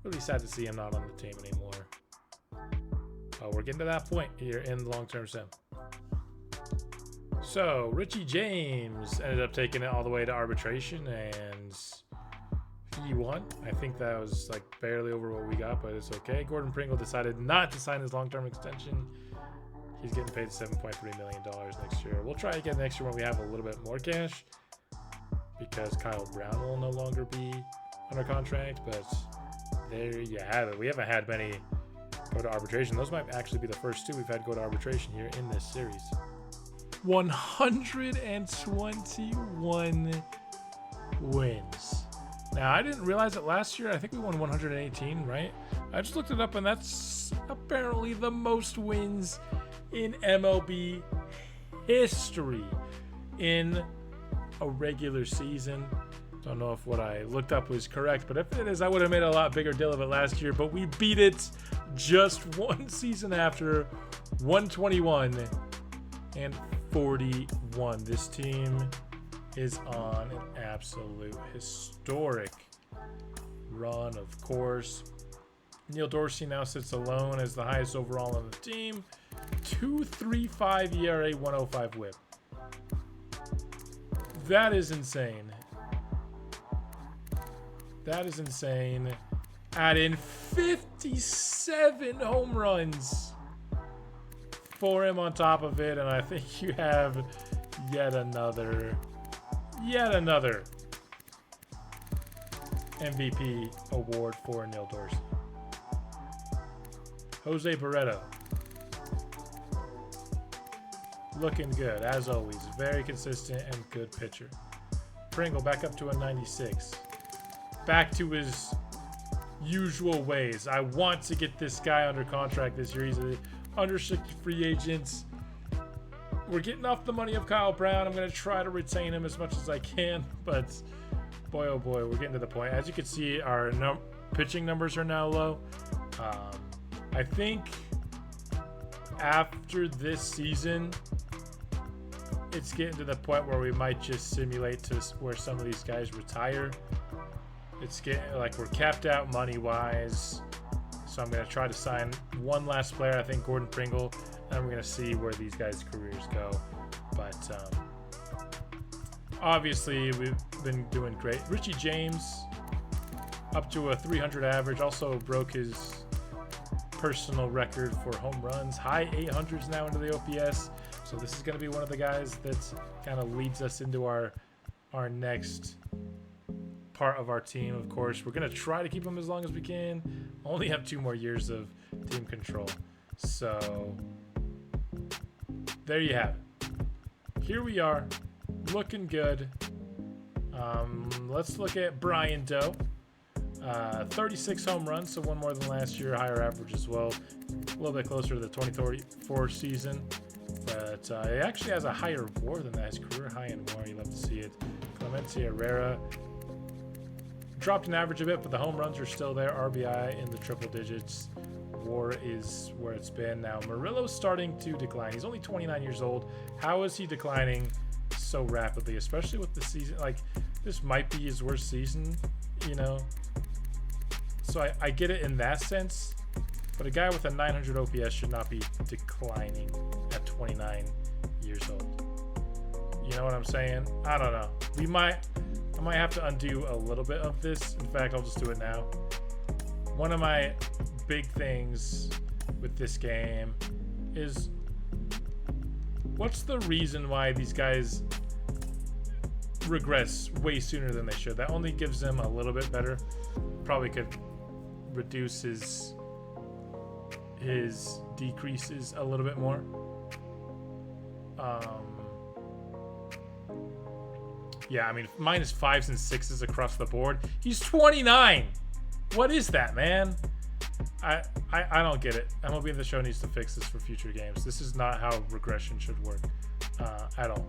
Really sad to see him not on the team anymore. We're getting to that point here in the long-term sim. So Richie James ended up taking it all the way to arbitration, and he won. I think that was like barely over what we got, but it's okay. Gordon Pringle decided not to sign his long-term extension. He's getting paid $7.3 million next year. We'll try again next year when we have a little bit more cash, because Kyle Brown will no longer be under contract, but there you have it. We haven't had many go to arbitration. Those might actually be the first 2 we've had go to arbitration here in this series. 121 wins. Now, I didn't realize it last year. I think we won 118, right? I just looked it up, and that's apparently the most wins in MLB history in a regular season. Don't know if what I looked up was correct, but if it is, I would have made a lot bigger deal of it last year. But we beat it just one season after, 121 and 41. This team is on an absolute historic run, of course. Neil Dorsey now sits alone as the highest overall on the team. 2.35 ERA, 105 WHIP. That is insane. That is insane. Add in 57 home runs for him on top of it, and I think you have yet another MVP award for Neil Dorsey. Jose Barreto. Looking good, as always. Very consistent and good pitcher. Pringle back up to a 96. Back to his usual ways. I want to get this guy under contract this year. He's an unrestricted free agent. We're getting off the money of Kyle Brown. I'm going to try to retain him as much as I can, but boy, oh boy, we're getting to the point. As you can see, our pitching numbers are now low. I think after this season, it's getting to the point where we might just simulate to where some of these guys retire. It's getting like we're capped out money-wise. So I'm going to try to sign one last player, I think Gordon Pringle, and we're going to see where these guys' careers go. But obviously, we've been doing great. Richie James, up to a 300 average, also broke his personal record for home runs. High 800s now into the OPS. So this is going to be one of the guys that kind of leads us into our next part of our team. Of course, we're going to try to keep him as long as we can. Only have 2 more years of team control. So there you have it. Here we are, looking good. Let's look at Brian Doe. 36 home runs, so 1 more than last year, higher average as well. A little bit closer to the 2034 season. But he actually has a higher WAR than that. His career high in WAR. You love to see it. Clemente Herrera dropped in average a bit, but the home runs are still there. RBI in the triple digits. WAR is where it's been. Now, Murillo's starting to decline. He's only 29 years old. How is he declining so rapidly, especially with the season? Like, this might be his worst season, you know? So I get it in that sense. But a guy with a 900 OPS should not be declining at 29 years old. You know what I'm saying? I don't know. I might have to undo a little bit of this. In fact, I'll just do it now. One of my big things with this game is, what's the reason why these guys regress way sooner than they should? That only gives them a little bit better. Probably could reduce his decreases a little bit more. Yeah, I mean, minus 5s and 6s across the board. He's 29. What is that, man? I don't get it. MLB The Show needs to fix this for future games. This is not how regression should work at all.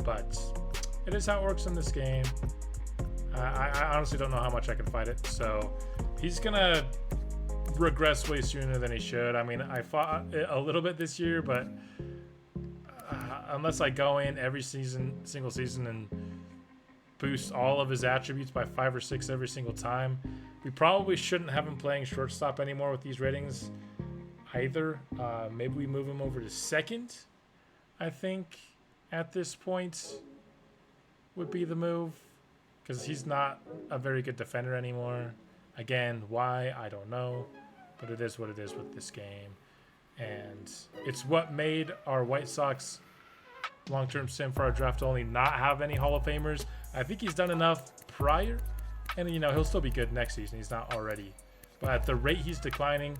But it is how it works in this game. I honestly don't know how much I can fight it. So he's going to regress way sooner than he should. I mean, I fought a little bit this year, but unless I go in every single season and boost all of his attributes by 5 or 6 every single time, we probably shouldn't have him playing shortstop anymore with these ratings either. Maybe we move him over to second, I think, at this point would be the move, because he's not a very good defender anymore. Again, why? I don't know, but it is what it is with this game. And it's what made our White Sox long-term sim for our draft to only not have any Hall of Famers. I think he's done enough prior, and you know, he'll still be good next season. He's not already, but at the rate he's declining,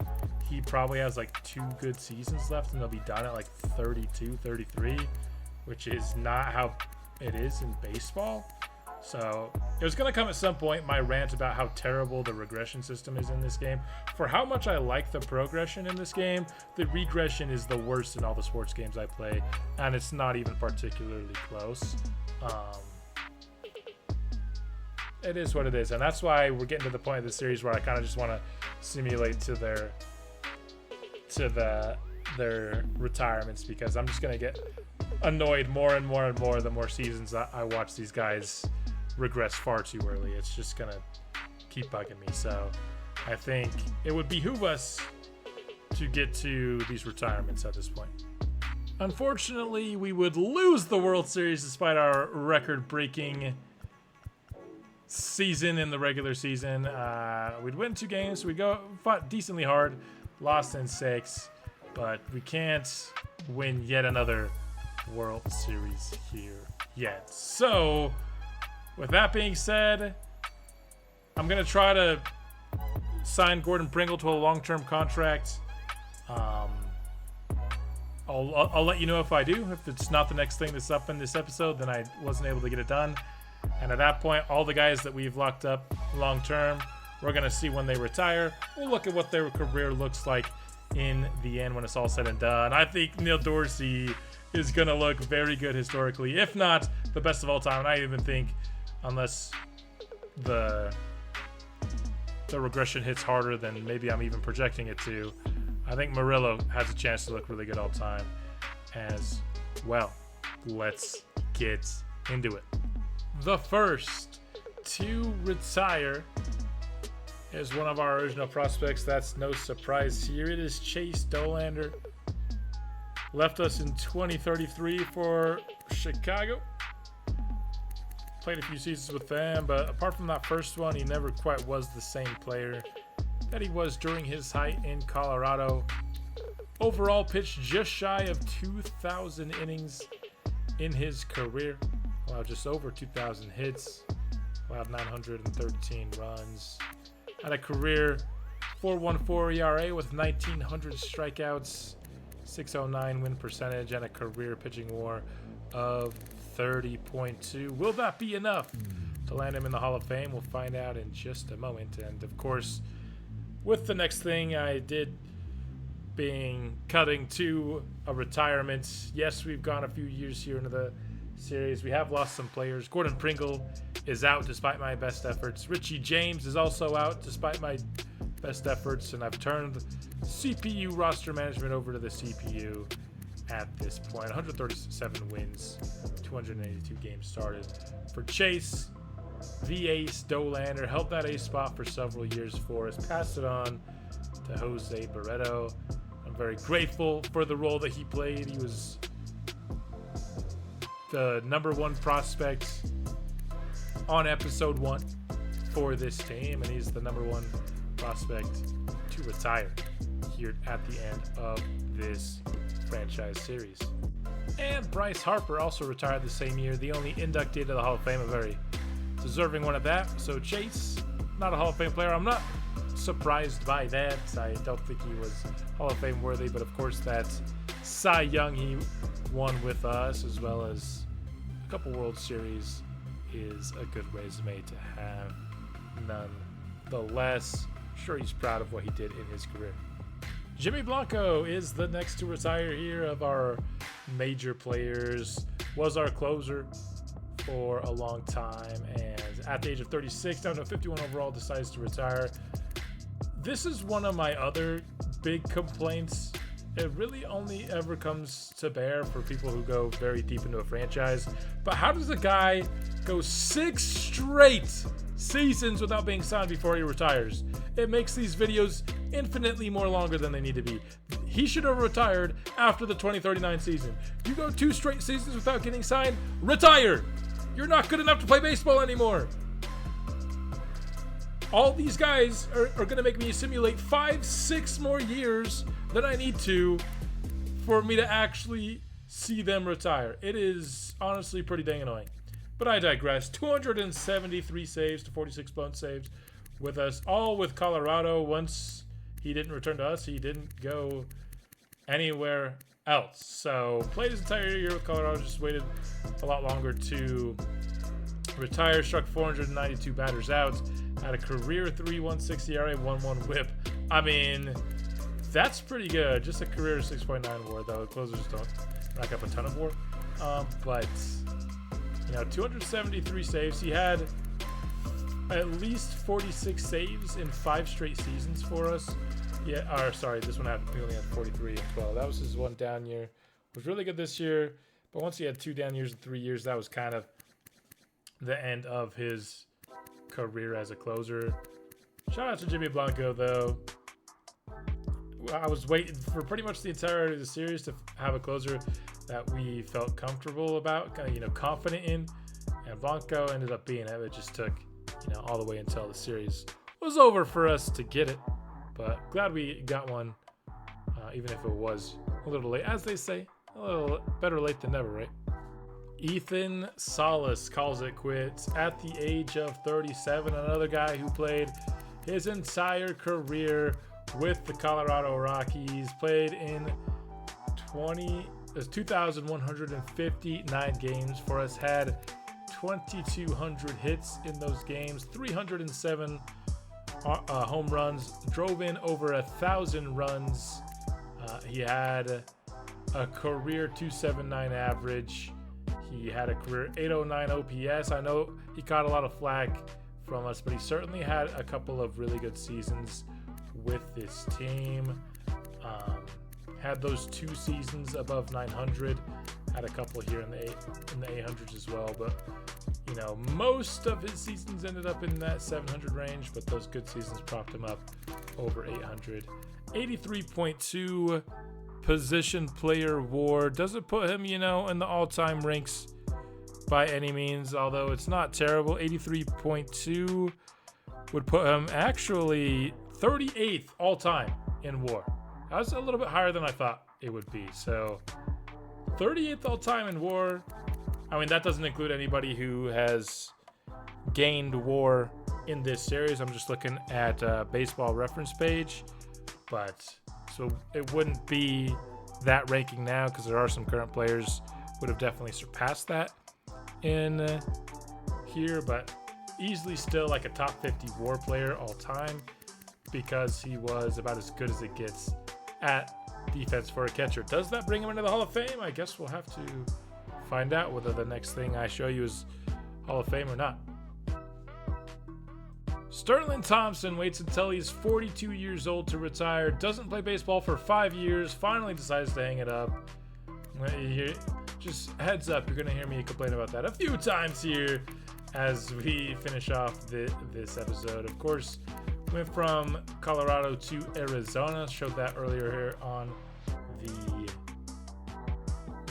he probably has like 2 good seasons left, and they'll be done at like 32, 33, which is not how it is in baseball. So it was going to come at some point, my rant about how terrible the regression system is in this game. For how much I like the progression in this game, the regression is the worst in all the sports games I play, and it's not even particularly close. It is what it is, and that's why we're getting to the point of the series where I kind of just want to simulate to their retirements, because I'm just going to get annoyed more and more and more the more seasons I watch these guys regress far too early. It's just gonna keep bugging me. So I think it would behoove us to get to these retirements at this point. Unfortunately, we would lose the World Series despite our record-breaking season in the regular season. We'd win 2 games. We fought decently hard, lost in 6, but we can't win yet another World Series here yet. So with that being said, I'm going to try to sign Gordon Pringle to a long-term contract. I'll let you know if I do. If it's not the next thing that's up in this episode, then I wasn't able to get it done. And at that point, all the guys that we've locked up long-term, we're going to see when they retire. We'll look at what their career looks like in the end when it's all said and done. I think Neil Dorsey is going to look very good historically, if not the best of all time. And I even think, unless the regression hits harder than maybe I'm even projecting it to, I think Murillo has a chance to look really good all time as well. Let's get into it. The first to retire is one of our original prospects. That's no surprise here. It is Chase Dollander. Left us in 2033 for Chicago. Played a few seasons with them, but apart from that first one, he never quite was the same player that he was during his height in Colorado. Overall, pitched just shy of 2,000 innings in his career. Allowed just over 2,000 hits. Allowed 913 runs. Had a career 4.14 ERA with 1,900 strikeouts, 609 win percentage, and a career pitching WAR of 30.2. Will that be enough to land him in the Hall of Fame? We'll find out in just a moment. And of course, with the next thing I did being cutting to a retirement, yes, we've gone a few years here into the series. We have lost some players. Gordon Pringle is out despite my best efforts. Richie James is also out despite my best efforts, and I've turned CPU roster management over to the CPU at this point. 137 wins, 282 games started for Chase. The ace Dollander held that ace spot for several years for us, passed it on to Jose Barreto. I'm very grateful for the role that he played. He was the #1 prospect on episode 1 for this team, and he's the #1 prospect to retire here at the end of this franchise series. And Bryce Harper also retired the same year, the only inductee to the Hall of Fame, a very deserving one at that. So Chase, not a Hall of Fame player. I'm not surprised by that. I don't think he was Hall of Fame worthy, but of course that Cy Young he won with us, as well as a couple World Series, is a good resume to have nonetheless. I'm sure he's proud of what he did in his career. Jimmy Blanco is the next to retire here of our major players. Was our closer for a long time, and at the age of 36, down to 51 overall, decides to retire. This is one of my other big complaints. It really only ever comes to bear for people who go very deep into a franchise. But how does a guy go 6 straight seasons without being signed before he retires? It makes these videos infinitely more longer than they need to be. He should have retired after the 2039 season. You go 2 straight seasons without getting signed, retire! You're not good enough to play baseball anymore. All these guys are going to make me simulate 5-6 more years than I need to for me to actually see them retire. It is honestly pretty dang annoying. But I digress. 273 saves to 46 blown saves with us, all with Colorado once he didn't return to us. He didn't go anywhere else. So played his entire year with Colorado, just waited a lot longer to retire. Struck 492 batters out, had a career 3.16 ERA, 1.1 WHIP. I mean, that's pretty good. Just a career 6.9 WAR, though. Closers don't rack up a ton of WAR. But 273 saves. He had at least 46 saves in 5 straight seasons for us. Yeah, this one he only had 43 and 12. That was his one down year. Was really good this year, but once he had 2 down years in 3 years, that was kind of the end of his career as a closer. Shout out to Jimmy Blanco, though. I was waiting for pretty much the entirety of the series to have a closer that we felt comfortable about, confident in, and Blanco ended up being it. It just took, all the way until the series was over for us to get it. But glad we got one, even if it was a little late. As they say, a little better late than never, right? Ethan Salas calls it quits at the age of 37. Another guy who played his entire career with the Colorado Rockies. Played in 2,159 games for us. Had 2,200 hits in those games. 307 home runs, drove in over 1,000 runs. He had a career 279 average. He had a career 809 OPS. I know he caught a lot of flack from us, but he certainly had a couple of really good seasons with this team. Had those 2 seasons above 900. Had a couple here in the 800s as well, but most of his seasons ended up in that 700 range, but those good seasons propped him up over 800. 83.2 position player WAR. Doesn't put him, in the all-time ranks by any means, although it's not terrible. 83.2 would put him actually 38th all-time in WAR. That was a little bit higher than I thought it would be. So 38th all-time in WAR. I mean, that doesn't include anybody who has gained WAR in this series. I'm just looking at baseball reference page. But so it wouldn't be that ranking now because there are some current players would have definitely surpassed that in here. But easily still like a top 50 WAR player all time because he was about as good as it gets at defense for a catcher. Does that bring him into the Hall of Fame? I guess we'll have to find out whether the next thing I show you is Hall of Fame or not. Sterling Thompson waits until he's 42 years old to retire. Doesn't play baseball for 5 years. Finally decides to hang it up. Just heads up, you're going to hear me complain about that a few times here as we finish off this episode. Of course, went from Colorado to Arizona. Showed that earlier here on the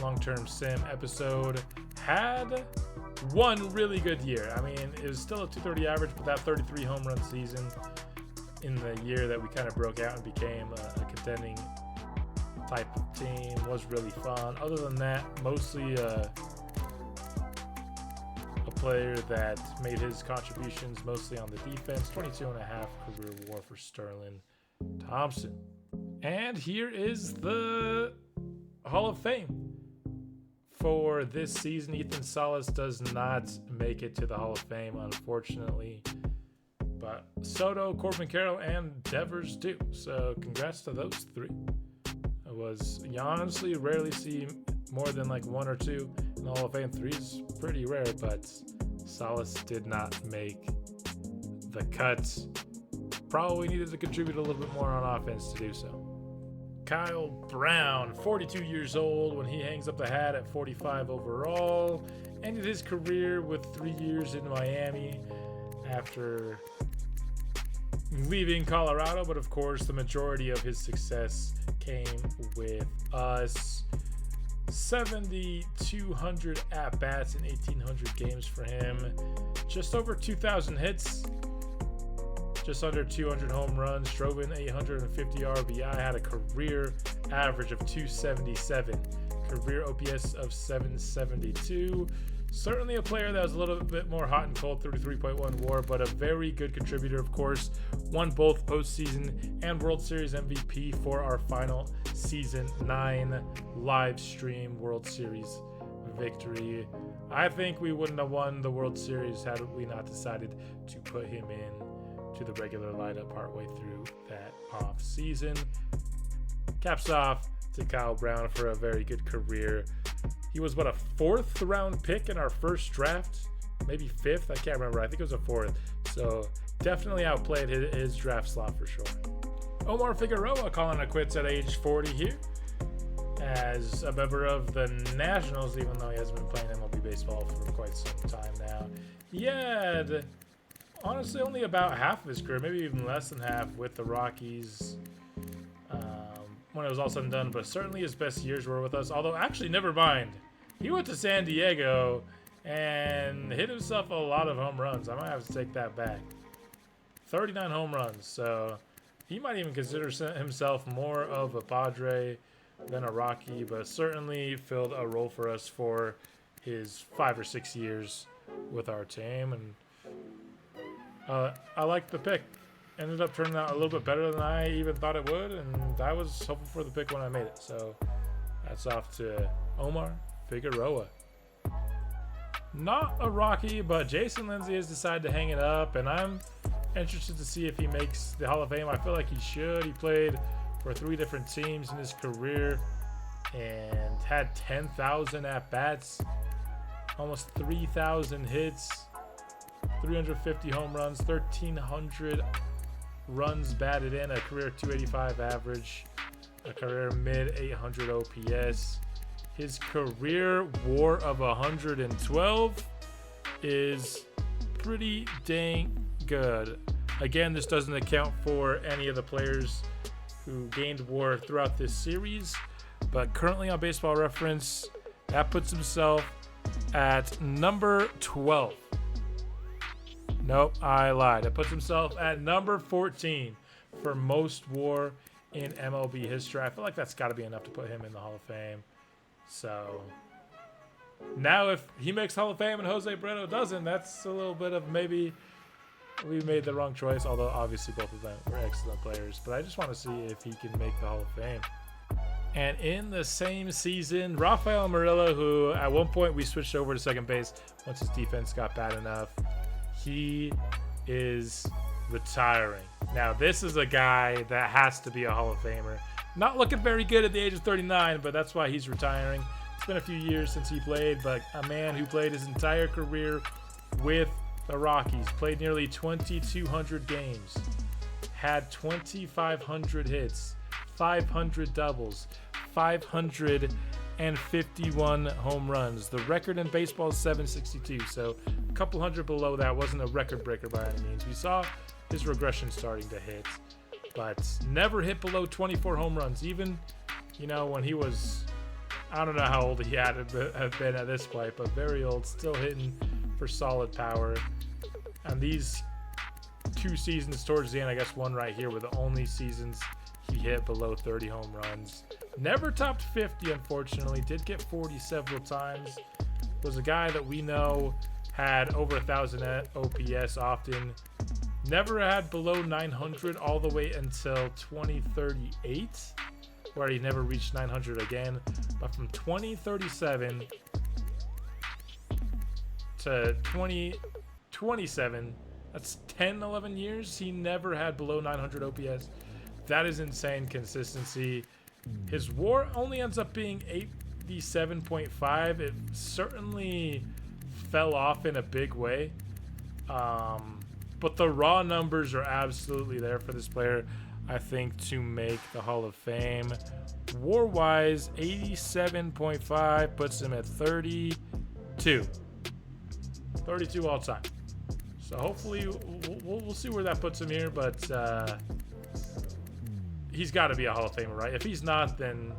long-term sim episode. Had one really good year. I mean, it was still a 230 average, but that 33 home run season in the year that we kind of broke out and became a contending type of team was really fun. Other than that, mostly a player that made his contributions mostly on the defense. 22.5 career WAR for Sterling Thompson. And here is the Hall of Fame. For this season, Ethan Salas does not make it to the Hall of Fame, unfortunately. But Soto, Corbin Carroll, and Devers do. So congrats to those 3. You honestly rarely see more than like 1 or 2 in the Hall of Fame. 3 is pretty rare, but Salas did not make the cut. Probably needed to contribute a little bit more on offense to do so. Kyle Brown, 42 years old when he hangs up the hat at 45 overall. Ended his career with 3 years in Miami after leaving Colorado, but of course the majority of his success came with us. 7,200 at-bats in 1,800 games for him. Just over 2,000 hits. Just under 200 home runs, drove in 850 RBI, had a career average of 277, career OPS of 772, Certainly a player that was a little bit more hot and cold, 33.1 WAR, but a very good contributor, of course. Won both postseason and World Series MVP for our final Season 9 live stream World Series victory. I think we wouldn't have won the World Series had we not decided to put him in to the regular lineup partway through that off season. Caps off to Kyle Brown for a very good career. He was, a 4th round pick in our first draft? Maybe 5th? I can't remember. I think it was a 4th. So definitely outplayed his draft slot for sure. Omar Figueroa calling it quits at age 40 here as a member of the Nationals, even though he hasn't been playing MLB baseball for quite some time now. He had, honestly, only about half of his career, maybe even less than half, with the Rockies when it was all said and done, but certainly his best years were with us. Although, actually, never mind. He went to San Diego and hit himself a lot of home runs. I might have to take that back. 39 home runs, so he might even consider himself more of a Padre than a Rocky, but certainly filled a role for us for his 5 or 6 years with our team, and I liked the pick. Ended up turning out a little bit better than I even thought it would, and I was hopeful for the pick when I made it. So that's off to Omar Figueroa. Not a Rocky, but Jason Lindsay has decided to hang it up, and I'm interested to see if he makes the Hall of Fame. I feel like he should. He played for 3 different teams in his career and had 10,000 at-bats, almost 3,000 hits, 350 home runs, 1,300 runs batted in, a career 285 average, a career mid 800 OPS. His career WAR of 112 is pretty dang good. Again, this doesn't account for any of the players who gained WAR throughout this series, but currently on Baseball Reference, that puts himself at number 12. Nope, I lied. It puts himself at number 14 for most WAR in MLB history. I feel like that's got to be enough to put him in the Hall of Fame. So now if he makes Hall of Fame and Jose Brito doesn't, that's a little bit of maybe we made the wrong choice, although obviously both of them were excellent players. But I just want to see if he can make the Hall of Fame. And in the same season, Rafael Murillo, who at one point we switched over to second base once his defense got bad enough, he is retiring. Now, this is a guy that has to be a Hall of Famer. Not looking very good at the age of 39, but that's why he's retiring. It's been a few years since he played, but a man who played his entire career with the Rockies, played nearly 2,200 games, had 2,500 hits, 500 doubles, 551 home runs. The record in baseball is 762, so a couple hundred below that. Wasn't a record breaker by any means. We saw his regression starting to hit, but never hit below 24 home runs. Even, when he was, I don't know how old he had been at this point, but very old, still hitting for solid power. And these 2 seasons towards the end, I guess one right here, were the only seasons he hit below 30 home runs. Never topped 50, unfortunately. Did get 40 several times. Was a guy that we know had over 1,000 OPS often. Never had below 900 all the way until 2038, where he never reached 900 again. But from 2037 to 2027, that's 10, 11 years, he never had below 900 OPS. That is insane consistency. His WAR only ends up being 87.5. It certainly fell off in a big way. But the raw numbers are absolutely there for this player, I think, to make the Hall of Fame. WAR-wise, 87.5 puts him at 32. 32 all time. So hopefully we'll see where that puts him here, but he's got to be a Hall of Famer, right? If he's not, then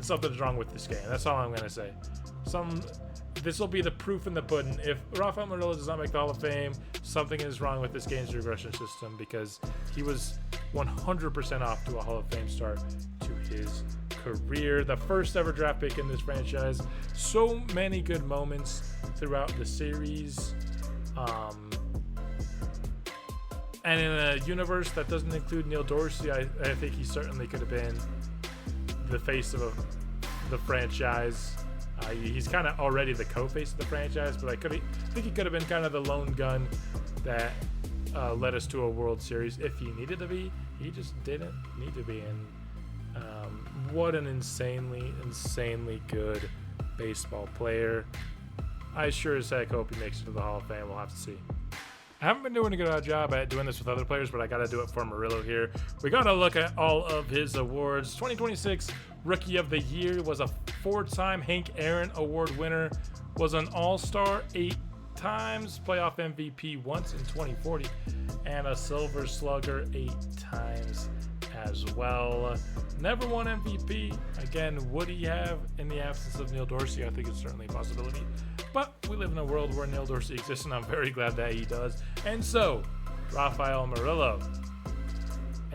something's wrong with this game. That's all I'm going to say. This will be the proof in the pudding. If Rafael Murillo does not make the Hall of Fame, something is wrong with this game's regression system, because he was 100% off to a Hall of Fame start to his career, the first ever draft pick in this franchise. So many good moments throughout the series. And in a universe that doesn't include Neil Dorsey, I think he certainly could have been the face of the franchise. He's kind of already the co-face of the franchise, but I think he could have been kind of the lone gun that led us to a World Series if he needed to be. He just didn't need to be. And what an insanely good baseball player. I sure as heck hope he makes it to the Hall of Fame. We'll have to see. I haven't been doing a good job at doing this with other players, but I got to do it for Murillo here. We got to look at all of his awards. 2026 Rookie of the Year, was a 4-time Hank Aaron Award winner, was an All-Star 8 times, playoff MVP once in 2040, and a Silver Slugger 8 times as well. Never won MVP. Again, would he have in the absence of Neil Dorsey? I think it's certainly a possibility. But we live in a world where Neil Dorsey exists, and I'm very glad that he does. And so, Rafael Murillo,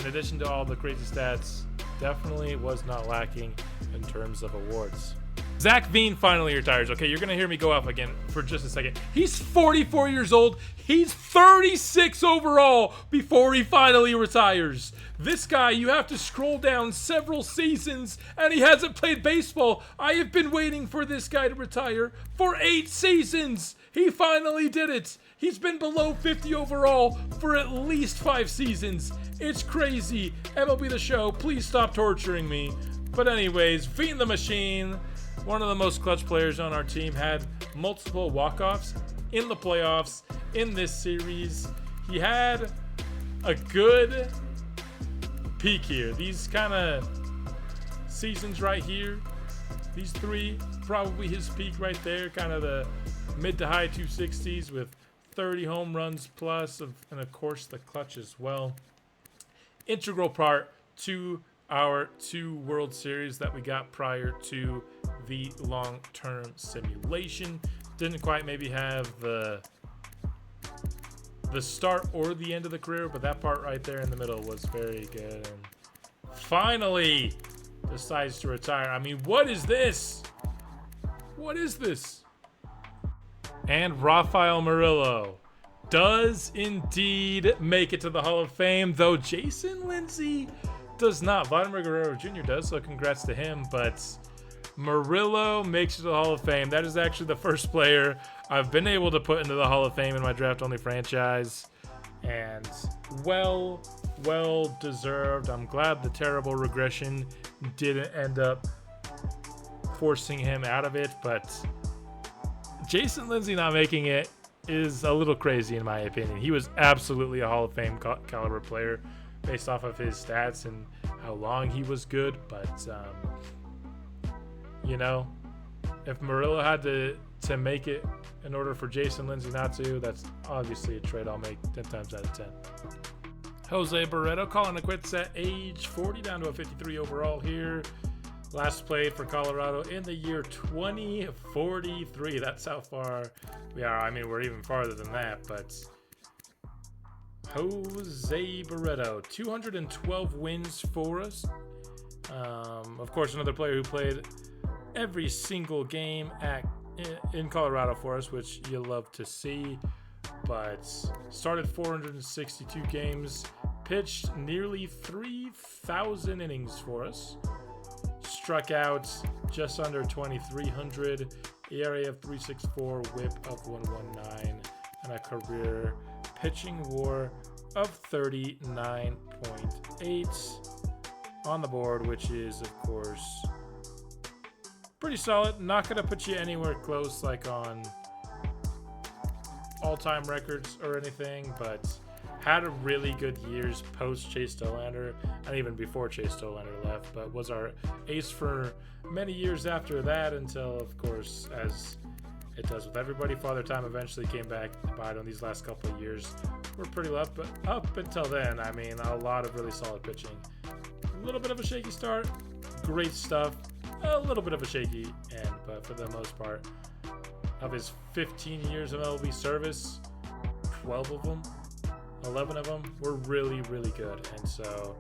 in addition to all the crazy stats, definitely was not lacking in terms of awards. Zach Veen finally retires. Okay, you're going to hear me go off again for just a second. He's 44 years old. He's 36 overall before he finally retires. This guy, you have to scroll down several seasons, and he hasn't played baseball. I have been waiting for this guy to retire for 8 seasons. He finally did it. He's been below 50 overall for at least 5 seasons. It's crazy. MLB The Show, please stop torturing me. But anyways, Veen the Machine, one of the most clutch players on our team, had multiple walk-offs in the playoffs in this series. He had a good peak here. These kind of seasons right here, these 3, probably his peak right there, kind of the mid to high 260s with 30 home runs plus, and of course the clutch as well. Integral part to our 2 World Series that we got prior to the long-term simulation. Didn't quite maybe have the start or the end of the career, but that part right there in the middle was very good. And finally decides to retire. I mean, what is this? What is this? And Rafael Murillo does indeed make it to the Hall of Fame, though Jason Lindsay does not. Vladimir Guerrero Jr. does, so congrats to him. But Murillo makes it to the Hall of Fame. That is actually the first player I've been able to put into the Hall of Fame in my draft-only franchise. And well deserved. I'm glad the terrible regression didn't end up forcing him out of it. But Jason Lindsay not making it is a little crazy in my opinion. He was absolutely a Hall of Fame caliber player based off of his stats and how long he was good. But you know, if Murillo had to make it in order for Jason Lindsay not to, that's obviously a trade I'll make 10 times out of 10. Jose Barreto calling it quits at age 40, down to a 53 overall here. Last played for Colorado in the year 2043. That's how far we are. I mean, we're even farther than that, but Jose Barreto, 212 wins for us. Of course, another player who played every single game in Colorado for us, which you love to see. But started 462 games, pitched nearly 3,000 innings for us. Struck out just under 2,300, ERA of 3.64, WHIP of 1.19, and a career pitching WAR of 39.8 on the board, which is, of course, pretty solid. Not going to put you anywhere close like on all-time records or anything, but had a really good years post Chase Dollander and even before Chase Dollander left, but was our ace for many years after that until, of course, as it does with everybody, Father Time eventually came back by on these last couple of years. We're pretty left, but up until then, I mean, a lot of really solid pitching. A little bit of a shaky start, great stuff. A little bit of a shaky end, but for the most part, of his 15 years of MLB service, 11 of them were really, really good. And so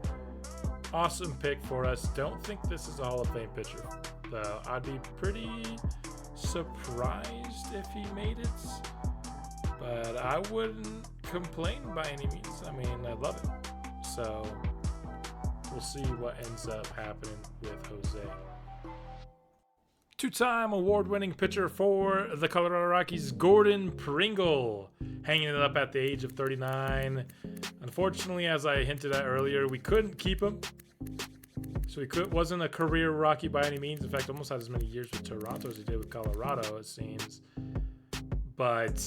awesome pick for us. Don't think this is a Hall of Fame pitcher, though. I'd be pretty surprised if he made it, but I wouldn't complain by any means. I mean, I love it. So we'll see what ends up happening with Jose. Two-time award-winning pitcher for the Colorado Rockies, Gordon Pringle, hanging it up at the age of 39. Unfortunately, as I hinted at earlier, we couldn't keep him. So he wasn't a career Rocky by any means. In fact, almost had as many years with Toronto as he did with Colorado, it seems. But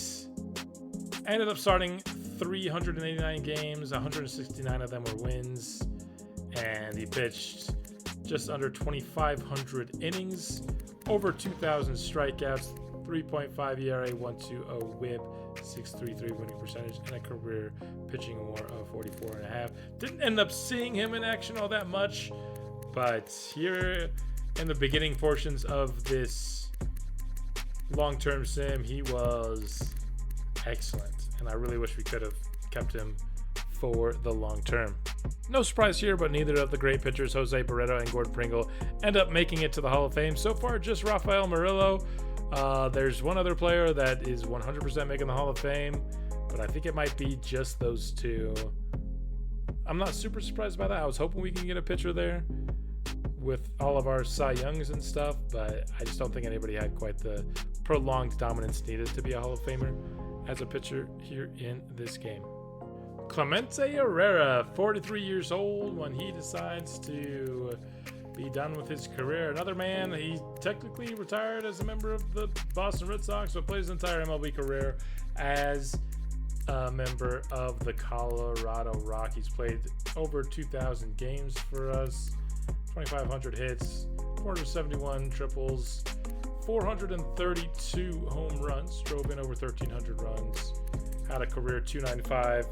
ended up starting 389 games, 169 of them were wins. And he pitched just under 2,500 innings, over 2,000 strikeouts, 3.5 ERA, 1.20 WHIP, 6.33 winning percentage, and a career pitching WAR of 44.5. Didn't end up seeing him in action all that much, but here in the beginning portions of this long-term sim, he was excellent, and I really wish we could have kept him for the long term. No surprise here, but neither of the great pitchers, Jose Barreto and Gordon Pringle, end up making it to the Hall of Fame. So far, just Rafael Murillo. There's one other player that is 100% making the Hall of Fame, but I think it might be just those two. I'm not super surprised by that. I was hoping we can get a pitcher there with all of our Cy Youngs and stuff, but I just don't think anybody had quite the prolonged dominance needed to be a Hall of Famer as a pitcher here in this game. Clemente Herrera, 43 years old when he decides to be done with his career. Another man, he technically retired as a member of the Boston Red Sox, but plays his entire MLB career as a member of the Colorado Rockies. Played over 2,000 games for us, 2,500 hits, 471 triples, 432 home runs, drove in over 1,300 runs, had a career 295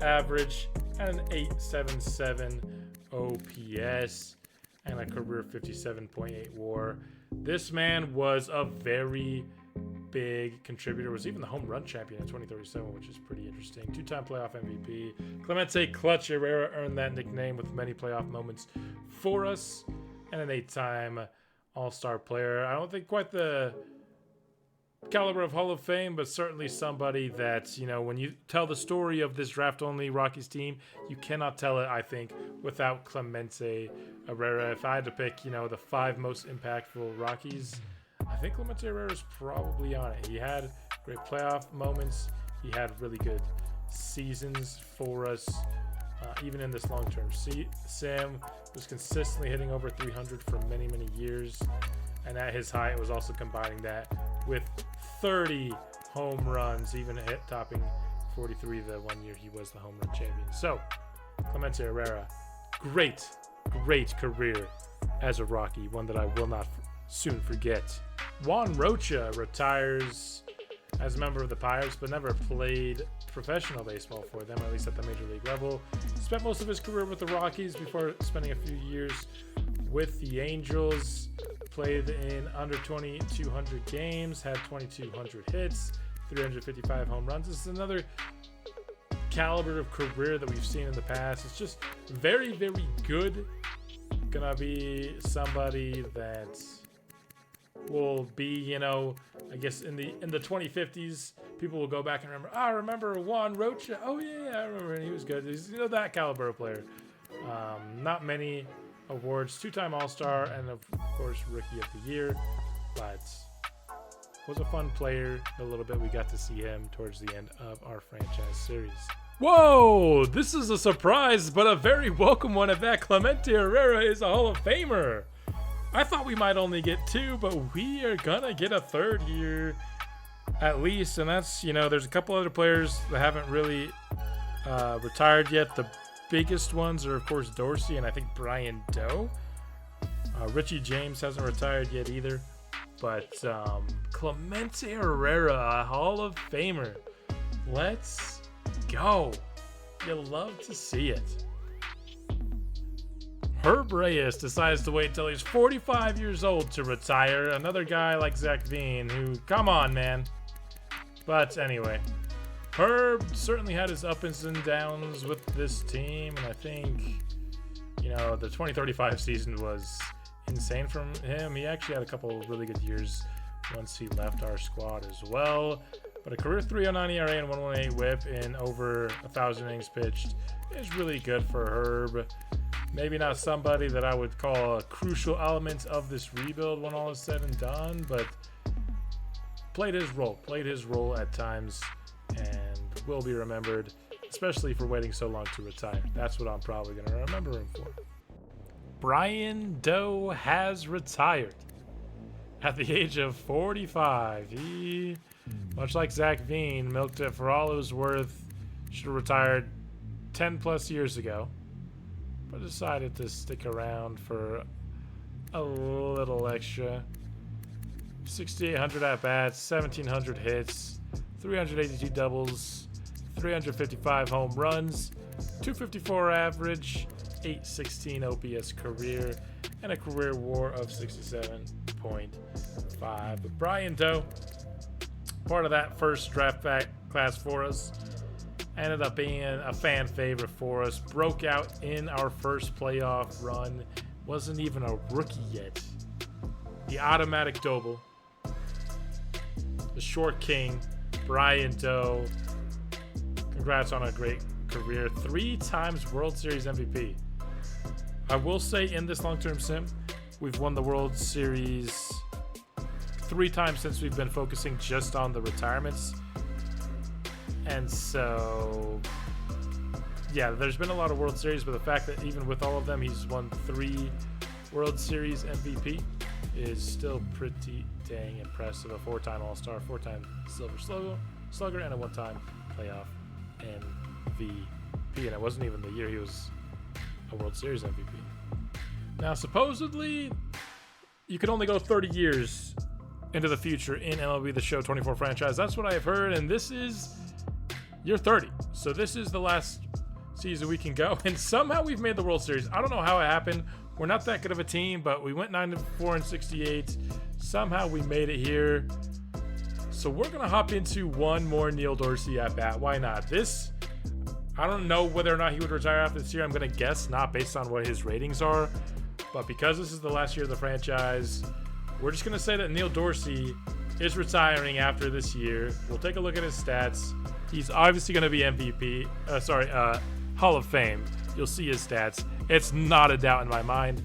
average and an 877 OPS and a career 57.8 WAR. This man was a very big contributor, was even the home run champion in 2037, which is pretty interesting. Two-time playoff MVP. Clemente Clutch Herrera earned that nickname with many playoff moments for us, and an 8-time All-Star player. I don't think quite the caliber of Hall of Fame, but certainly somebody that, you know, when you tell the story of this draft-only Rockies team, you cannot tell it, I think, without Clemente Herrera. If I had to pick, you know, the 5 most impactful Rockies, I think Clemente Herrera is probably on it. He had great playoff moments. He had really good seasons for us. Even in this long-term sim, was consistently hitting over 300 for many, many years. And at his height, was also combining that with 30 home runs, even topping 43 the one year he was the home run champion. So, Clemente Herrera, great career as a Rocky, one that I will not soon forget. Juan Rocha retires as a member of the Pirates, but never played professional baseball for them, at least at the major league level. Spent most of his career with the Rockies before spending a few years with the Angels. Played in under 2,200 games, had 2,200 hits, 355 home runs. This is another caliber of career that we've seen in the past. It's just very, very good. Gonna be somebody that will be, you know, I guess in the 2050s, people will go back and remember, I remember Juan Rocha. Oh yeah, I remember, and he was good. He's, you know, that caliber of player. Not many awards, 2-time All-Star, and of course Rookie of the Year, but was a fun player. A little bit we got to see him towards the end of our franchise series. Whoa, this is a surprise, but a very welcome one at that. Clemente Herrera is a Hall of Famer. I thought we might only get 2, but we are gonna get a 3rd here at least, and that's, you know, there's a couple other players that haven't really retired yet. The biggest ones are, of course, Dorsey and I think Brian Doe. Richie James hasn't retired yet either, but Clemente Herrera, a Hall of Famer. Let's go. You'll love to see it. Herb Reyes decides to wait till he's 45 years old to retire. Another guy like Zach Veen, who, come on, man. But anyway, Herb certainly had his ups and downs with this team, and I think You know, the 2035 season was insane from him. He actually had a couple of really good years once he left our squad as well. But a career 3.09 ERA and 1.18 WHIP in over 1,000 innings pitched is really good for Herb. Maybe not somebody that I would call a crucial element of this rebuild when all is said and done, but played his role at times, and will be remembered, especially for waiting so long to retire. That's what I'm probably going to remember him for. Brian Doe has retired at the age of 45. He, much like Zach Veen, milked it for all it was worth. Should have retired 10 plus years ago, but decided to stick around for a little extra. 6,800 at-bats, 1,700 hits, 382 doubles, 355 home runs, 254 average, 816 OPS career, and a career WAR of 67.5. But Brian Doe, part of that first draft class for us, ended up being a fan favorite for us. Broke out in our first playoff run. Wasn't even a rookie yet. The automatic double. The short king, Brian Doe. Congrats on a great career. 3 times World Series MVP. I will say in this long-term sim, we've won the World Series 3 times since we've been focusing just on the retirements. And so, yeah, there's been a lot of World Series, but the fact that even with all of them, he's won 3 World Series MVP is still pretty dang impressive. A 4-time All-Star, 4-time Silver Slugger, and a 1-time playoff MVP. And it wasn't even the year he was a World Series MVP. Now, supposedly, you could only go 30 years into the future in MLB The Show 24 franchise. That's what I have heard, and this is year 30. So this is the last season we can go, and somehow we've made the World Series. I don't know how it happened. We're not that good of a team, but we went 9-4 and 68. Somehow we made it here. So we're going to hop into one more Neil Dorsey at bat. Why not? This, I don't know whether or not he would retire after this year. I'm going to guess not, based on what his ratings are. But because this is the last year of the franchise, we're just going to say that Neil Dorsey is retiring after this year. We'll take a look at his stats. He's obviously going to be MVP. Hall of Fame. You'll see his stats. It's not a doubt in my mind.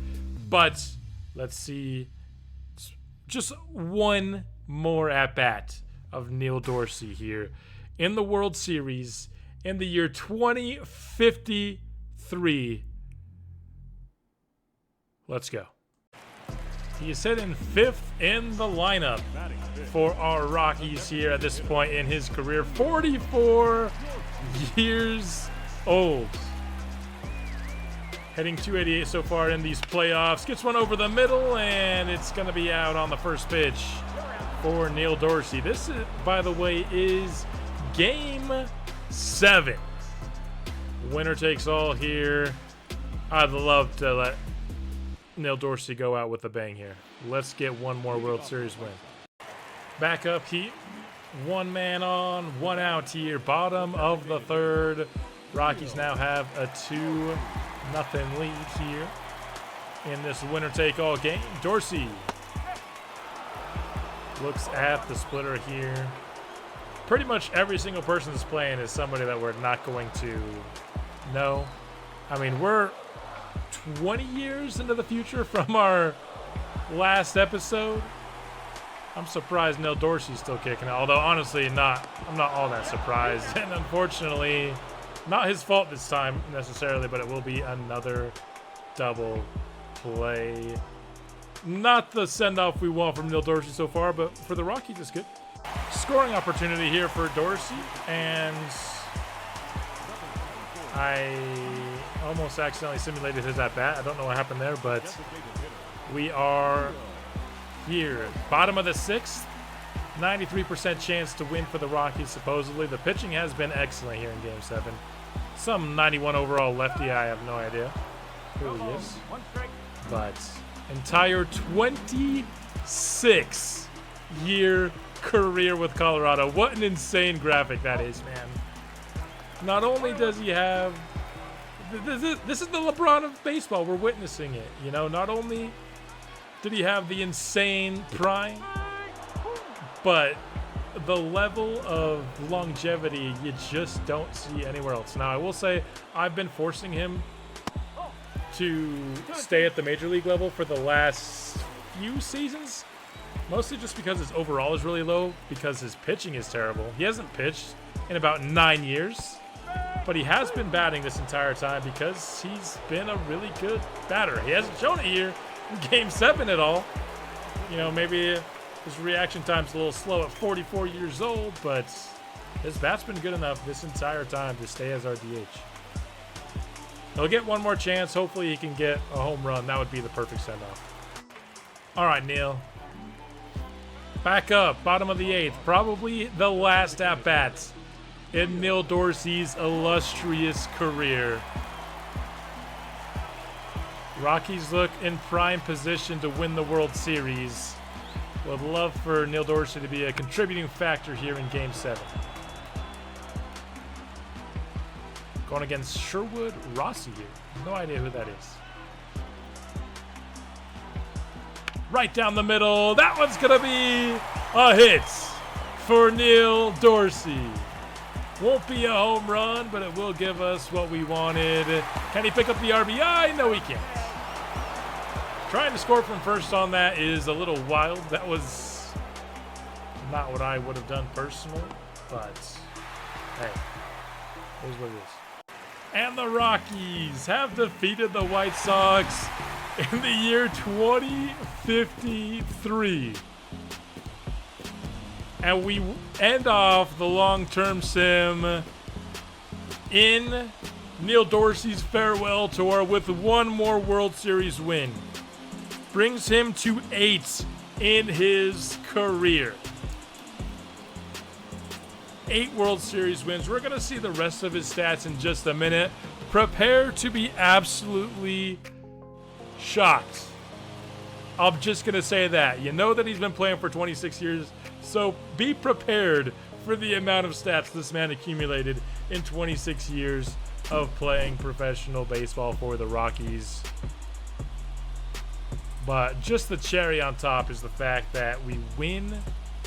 But let's see just one more at-bat of Neil Dorsey here in the World Series in the year 2053. Let's go. He is sitting 5th in the lineup for our Rockies here at this point in his career. 44 years old. Hitting 288 so far in these playoffs. Gets one over the middle, and it's going to be out on the first pitch for Neil Dorsey. This, by the way, is Game 7. Winner takes all here. I'd love to let Neil Dorsey go out with a bang here. Let's get one more World Series win. Back up heat. 1 man on, 1 out here. Bottom of the 3rd. Rockies now have a 2-0 lead here in this winner-take-all game. Dorsey looks at the splitter here. Pretty much every single person that's playing is somebody that we're not going to know. I mean, we're 20 years into the future from our last episode. I'm surprised Neil Dorsey's still kicking it, although honestly I'm not all that surprised. And unfortunately, not his fault this time necessarily, but it will be another double play. Not the send-off we want from Neil Dorsey so far, but for the Rockies it's good. Scoring opportunity here for Dorsey, and I almost accidentally simulated his at-bat. I don't know what happened there, but we are here. Bottom of the 6th. 93% chance to win for the Rockies, supposedly. The pitching has been excellent here in Game 7. Some 91 overall lefty, I have no idea who he is. But entire 26-year career with Colorado. What an insane graphic that is, man. Not only does he have This is the LeBron of baseball. We're witnessing it. You know, not only did he have the insane prime, but the level of longevity you just don't see anywhere else. Now, I will say I've been forcing him to stay at the major league level for the last few seasons, mostly just because his overall is really low because his pitching is terrible. He hasn't pitched in about 9 years, but he has been batting this entire time because he's been a really good batter. He hasn't shown it here in Game 7 at all. You know, maybe his reaction time's a little slow at 44 years old, but his bat's been good enough this entire time to stay as our DH. He'll get one more chance. Hopefully he can get a home run. That would be the perfect send-off. All right, Neil. Back up, bottom of the 8th. Probably the last at-bat in Neil Dorsey's illustrious career. Rockies look in prime position to win the World Series. Would love for Neil Dorsey to be a contributing factor here in Game 7. Going against Sherwood Rossi here. No idea who that is. Right down the middle. That one's going to be a hit for Neil Dorsey. Won't be a home run, but it will give us what we wanted. Can he pick up the RBI? No, he can't. Trying to score from first on that is a little wild. That was not what I would have done personally, but hey, here's what it is. And the Rockies have defeated the White Sox in the year 2053. And we end off the long-term sim in Neil Dorsey's farewell tour with one more World Series win. Brings him to 8 in his career. 8 World Series wins. We're going to see the rest of his stats in just a minute. Prepare to be absolutely shocked. I'm just going to say that. You know that he's been playing for 26 years, so be prepared for the amount of stats this man accumulated in 26 years of playing professional baseball for the Rockies. But just the cherry on top is the fact that we win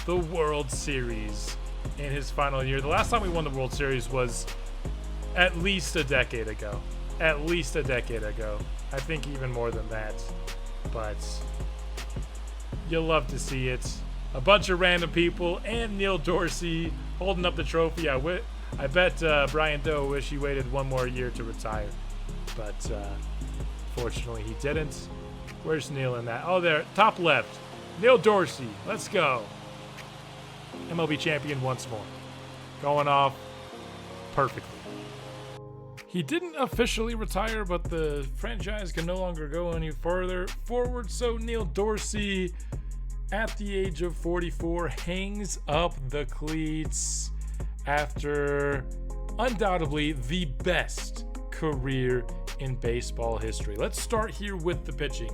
the World Series in his final year. The last time we won the World Series was at least a decade ago. At least a decade ago. I think even more than that. But you'll love to see it. A bunch of random people and Neil Dorsey holding up the trophy. I bet Brian Doe wish he waited one more year to retire. But fortunately he didn't. Where's Neil in that? Oh, there, top left. Neil Dorsey, let's go. MLB champion once more. Going off perfectly. He didn't officially retire, but the franchise can no longer go any further forward. So Neil Dorsey, at the age of 44, hangs up the cleats after undoubtedly the best career in baseball history. Let's start here with the pitching.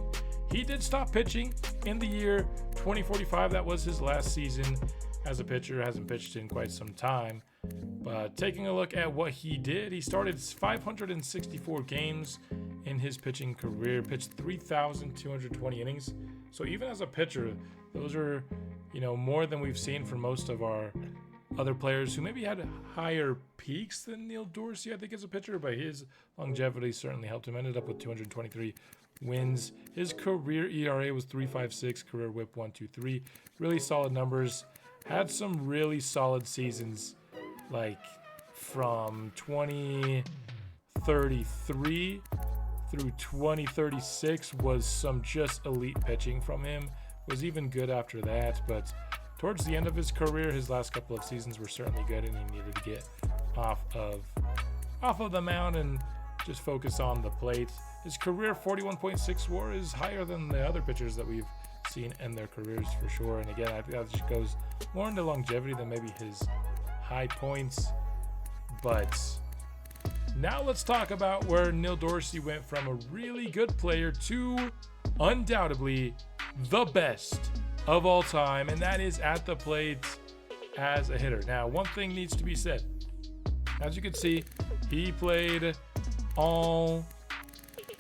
He did stop pitching in the year 2045. That was his last season as a pitcher. Hasn't pitched in quite some time. But taking a look at what he did, he started 564 games in his pitching career, pitched 3,220 innings. So even as a pitcher, those are, more than we've seen for most of our other players who maybe had higher peaks than Neil Dorsey, I think, as a pitcher, but his longevity certainly helped him. Ended up with 223 wins. His career ERA was 3.56, career whip 1.23. Really solid numbers. Had some really solid seasons, like from 2033 through 2036 was some just elite pitching from him. Was even good after that, but towards the end of his career, his last couple of seasons were certainly good, and he needed to get off of the mound and just focus on the plate. His career 41.6 WAR is higher than the other pitchers that we've seen in their careers for sure. And again, I think that just goes more into longevity than maybe his high points. But now let's talk about where Neil Dorsey went from a really good player to undoubtedly the best of all time, and that is at the plate as a hitter. Now, one thing needs to be said. As you can see, he played all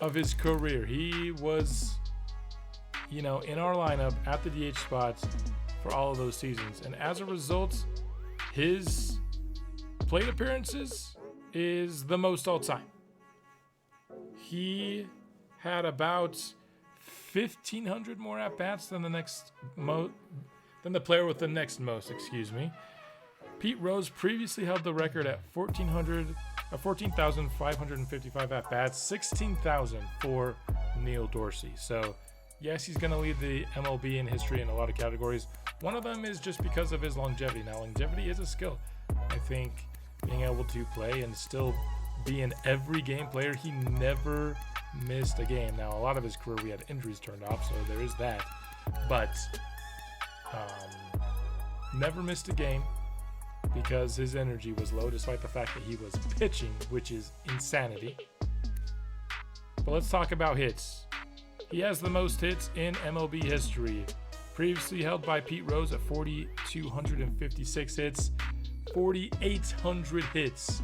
of his career. He was, in our lineup at the DH spots for all of those seasons. And as a result, his plate appearances is the most all time. He had about 1,500 more at-bats than the player with the next most, Pete Rose previously held the record at 14,555 at-bats, 16,000 for Neil Dorsey. So, yes, he's going to lead the MLB in history in a lot of categories. One of them is just because of his longevity. Now, longevity is a skill. I think being able to play and still be an every game player, he never missed a game. Now, a lot of his career we had injuries turned off, so there is that. But never missed a game because his energy was low, despite the fact that he was pitching, which is insanity. But let's talk about hits. He has the most hits in MLB history, previously held by Pete Rose at 4,256 hits, 4,800 hits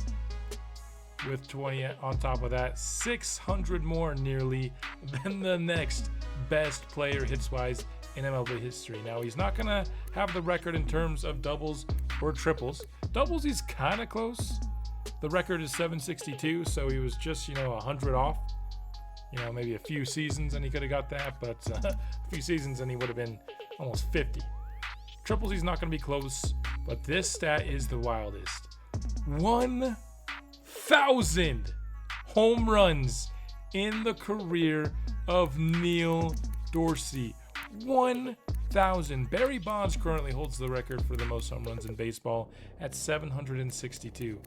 with 20 on top of that, 600 more nearly than the next best player hits-wise in MLB history. Now, he's not going to have the record in terms of doubles or triples. Doubles, he's kind of close. The record is 762, so he was just, 100 off. Maybe a few seasons and he could have got that, but a few seasons and he would have been almost 50. Triples, he's not going to be close, but this stat is the wildest. 1,000 home runs in the career of Neil Dorsey. 1,000. Barry Bonds currently holds the record for the most home runs in baseball at 762,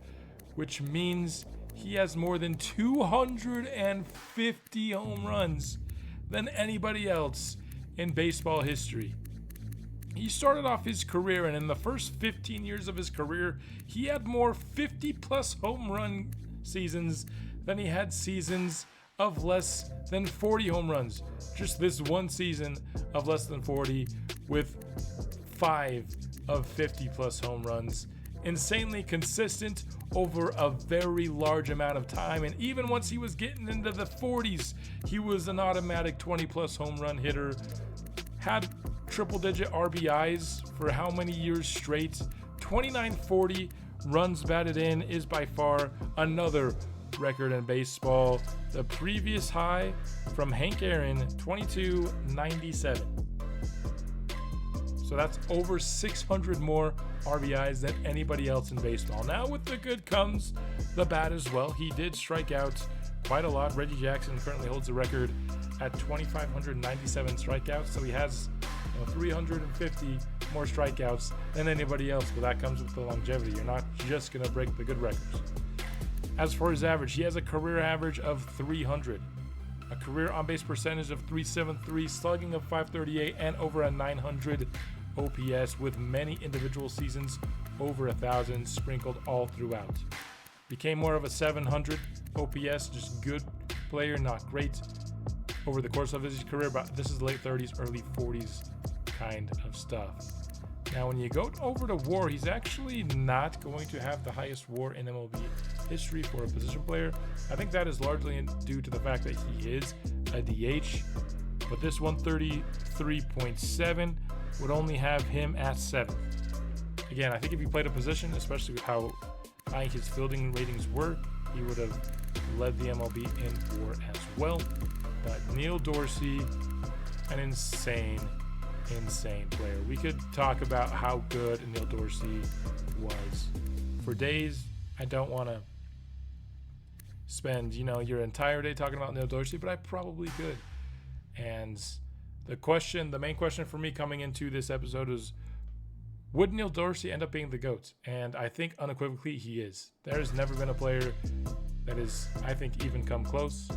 which means he has more than 250 home runs than anybody else in baseball history. He started off his career, and in the first 15 years of his career, he had more 50-plus home run seasons than he had seasons of less than 40 home runs. Just this one season of less than 40 with 5 of 50-plus home runs. Insanely consistent over a very large amount of time, and even once he was getting into the 40s, he was an automatic 20-plus home run hitter. Had triple-digit RBIs for how many years straight? 2940 runs batted in is by far another record in baseball. The previous high from Hank Aaron, 2297. So that's over 600 more RBIs than anybody else in baseball. Now with the good comes the bad as well. He did strike out quite a lot. Reggie Jackson currently holds the record at 2,597 strikeouts. So he has 350 more strikeouts than anybody else, but that comes with the longevity. You're not just going to break the good records. As for his average, he has a career average of 300, a career on-base percentage of 373, slugging of 538, and over a 900 OPS with many individual seasons over 1,000 sprinkled all throughout. Became more of a 700 OPS, just good player, not great, over the course of his career, but this is late 30s, early 40s kind of stuff. Now, when you go over to WAR, he's actually not going to have the highest WAR in MLB history for a position player. I think that is largely due to the fact that he is a DH, but this 133.7 would only have him at 7th. Again, I think if he played a position, especially with how high his fielding ratings were, he would have led the MLB in WAR as well. But Neil Dorsey, an insane player. We could talk about how good Neil Dorsey was for days. I don't want to spend, your entire day talking about Neil Dorsey, but I probably could. And the main question for me coming into this episode is, would Neil Dorsey end up being the GOAT? And I think unequivocally he is. There's never been a player that is, I think, even come close.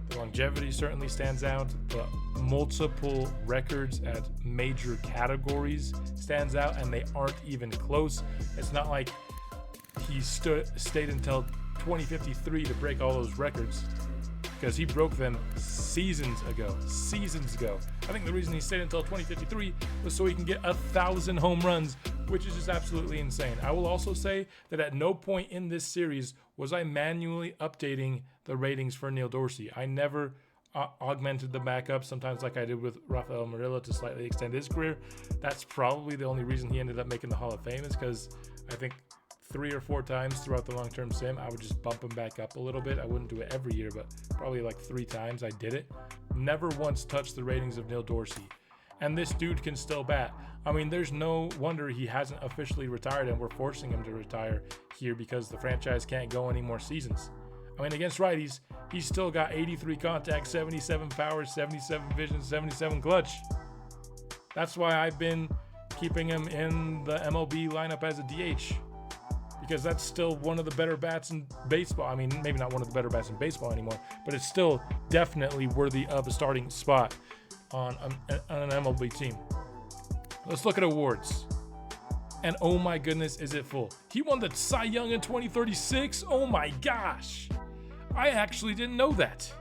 The longevity certainly stands out. The multiple records at major categories stands out, and they aren't even close. It's not like he stayed until 2053 to break all those records. because he broke them seasons ago. I think the reason he stayed until 2053 was so he can get 1,000 home runs, which is just absolutely insane. I will also say that at no point in this series was I manually updating the ratings for Neil Dorsey. I never augmented the backup, sometimes like I did with Rafael Murillo to slightly extend his career. That's probably the only reason he ended up making the Hall of Fame, is because I think 3 or 4 times throughout the long-term sim, I would just bump him back up a little bit. I wouldn't do it every year, but probably like 3 times I did it. Never once touched the ratings of Neil Dorsey. And this dude can still bat. I mean, there's no wonder he hasn't officially retired, and we're forcing him to retire here because the franchise can't go any more seasons. I mean, against righties, he's still got 83 contact, 77 power, 77 vision, 77 clutch. That's why I've been keeping him in the MLB lineup as a DH, because that's still one of the better bats in baseball. I mean, maybe not one of the better bats in baseball anymore, but it's still definitely worthy of a starting spot on an MLB team. Let's look at awards. And oh my goodness, is it full. He won the Cy Young in 2036. Oh my gosh. I actually didn't know that.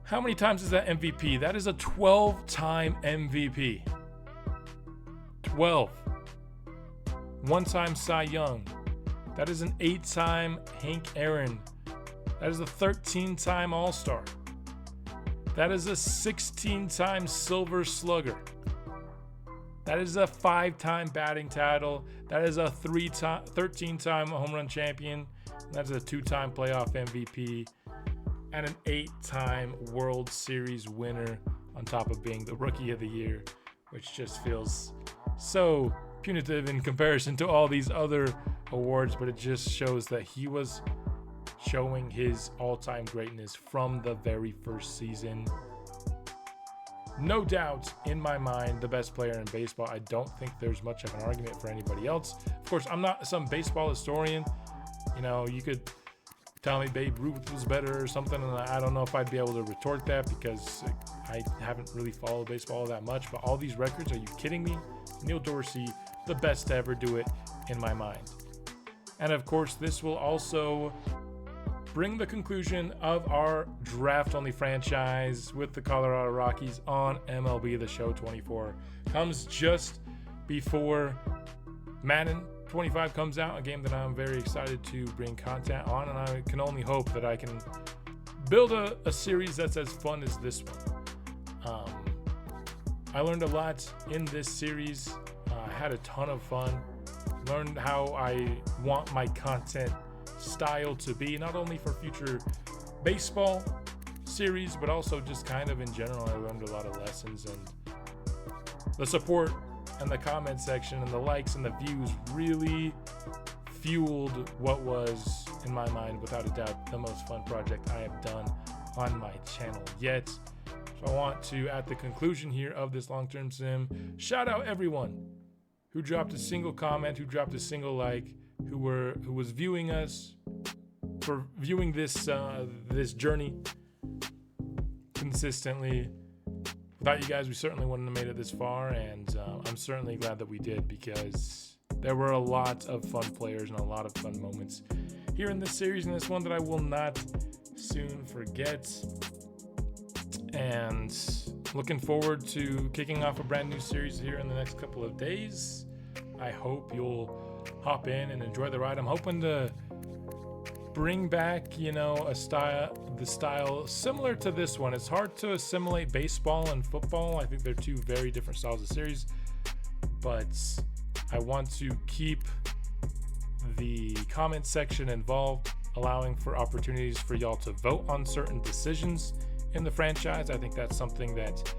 How many times is that MVP? That is a 12-time MVP. 12. 1-time Cy Young. That is an 8-time Hank Aaron. That is a 13-time All-Star. That is a 16-time Silver Slugger. That is a 5-time batting title. That is a 13-time home run champion. That's a 2-time playoff MVP. And an 8-time World Series winner, on top of being the Rookie of the Year, which just feels so punitive in comparison to all these other awards, but it just shows that he was showing his all-time greatness from the very first season. No doubt, in my mind, the best player in baseball. I don't think there's much of an argument for anybody else. Of course, I'm not some baseball historian. You know, you could tell me Babe Ruth was better or something, and I don't know if I'd be able to retort that because I haven't really followed baseball that much. But all these records, are you kidding me? Neil Dorsey, the best to ever do it in my mind. And of course, this will also bring the conclusion of our draft-only franchise with the Colorado Rockies on MLB The Show 24. Comes just before Madden 25 comes out, a game that I'm very excited to bring content on, and I can only hope that I can build a series that's as fun as this one. I learned a lot in this series. I had a ton of fun. Learned how I want my content style to be, not only for future baseball series, but also just kind of in general. I learned a lot of lessons, and the support and the comment section and the likes and the views really fueled what was, in my mind, without a doubt, the most fun project I have done on my channel yet. So I want to, at the conclusion here of this long-term sim, shout out everyone who dropped a single comment, who dropped a single like, who was viewing us, for viewing this this journey consistently. Without you guys, we certainly wouldn't have made it this far, and I'm certainly glad that we did, because there were a lot of fun players and a lot of fun moments here in this series, and this one that I will not soon forget. And looking forward to kicking off a brand new series here in the next couple of days. I hope you'll hop in and enjoy the ride. I'm hoping to bring back, the style similar to this one. It's hard to assimilate baseball and football. I think they're two very different styles of series, but I want to keep the comment section involved, allowing for opportunities for y'all to vote on certain decisions in the franchise. I think that's something that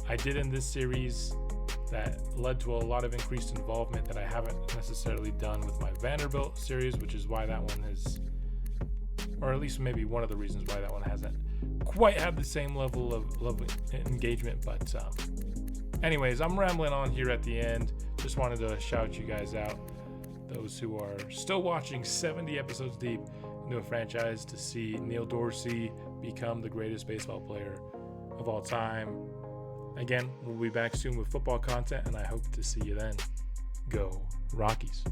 I did in this series that led to a lot of increased involvement that I haven't necessarily done with my Vanderbilt series, which is why that one is, or at least maybe one of the reasons why that one hasn't quite had the same level of engagement. But anyways, I'm rambling on here at the end. Just wanted to shout you guys out, those who are still watching 70 episodes deep into a franchise, to see Neil Dorsey become the greatest baseball player of all time. Again, we'll be back soon with football content, and I hope to see you then. Go Rockies.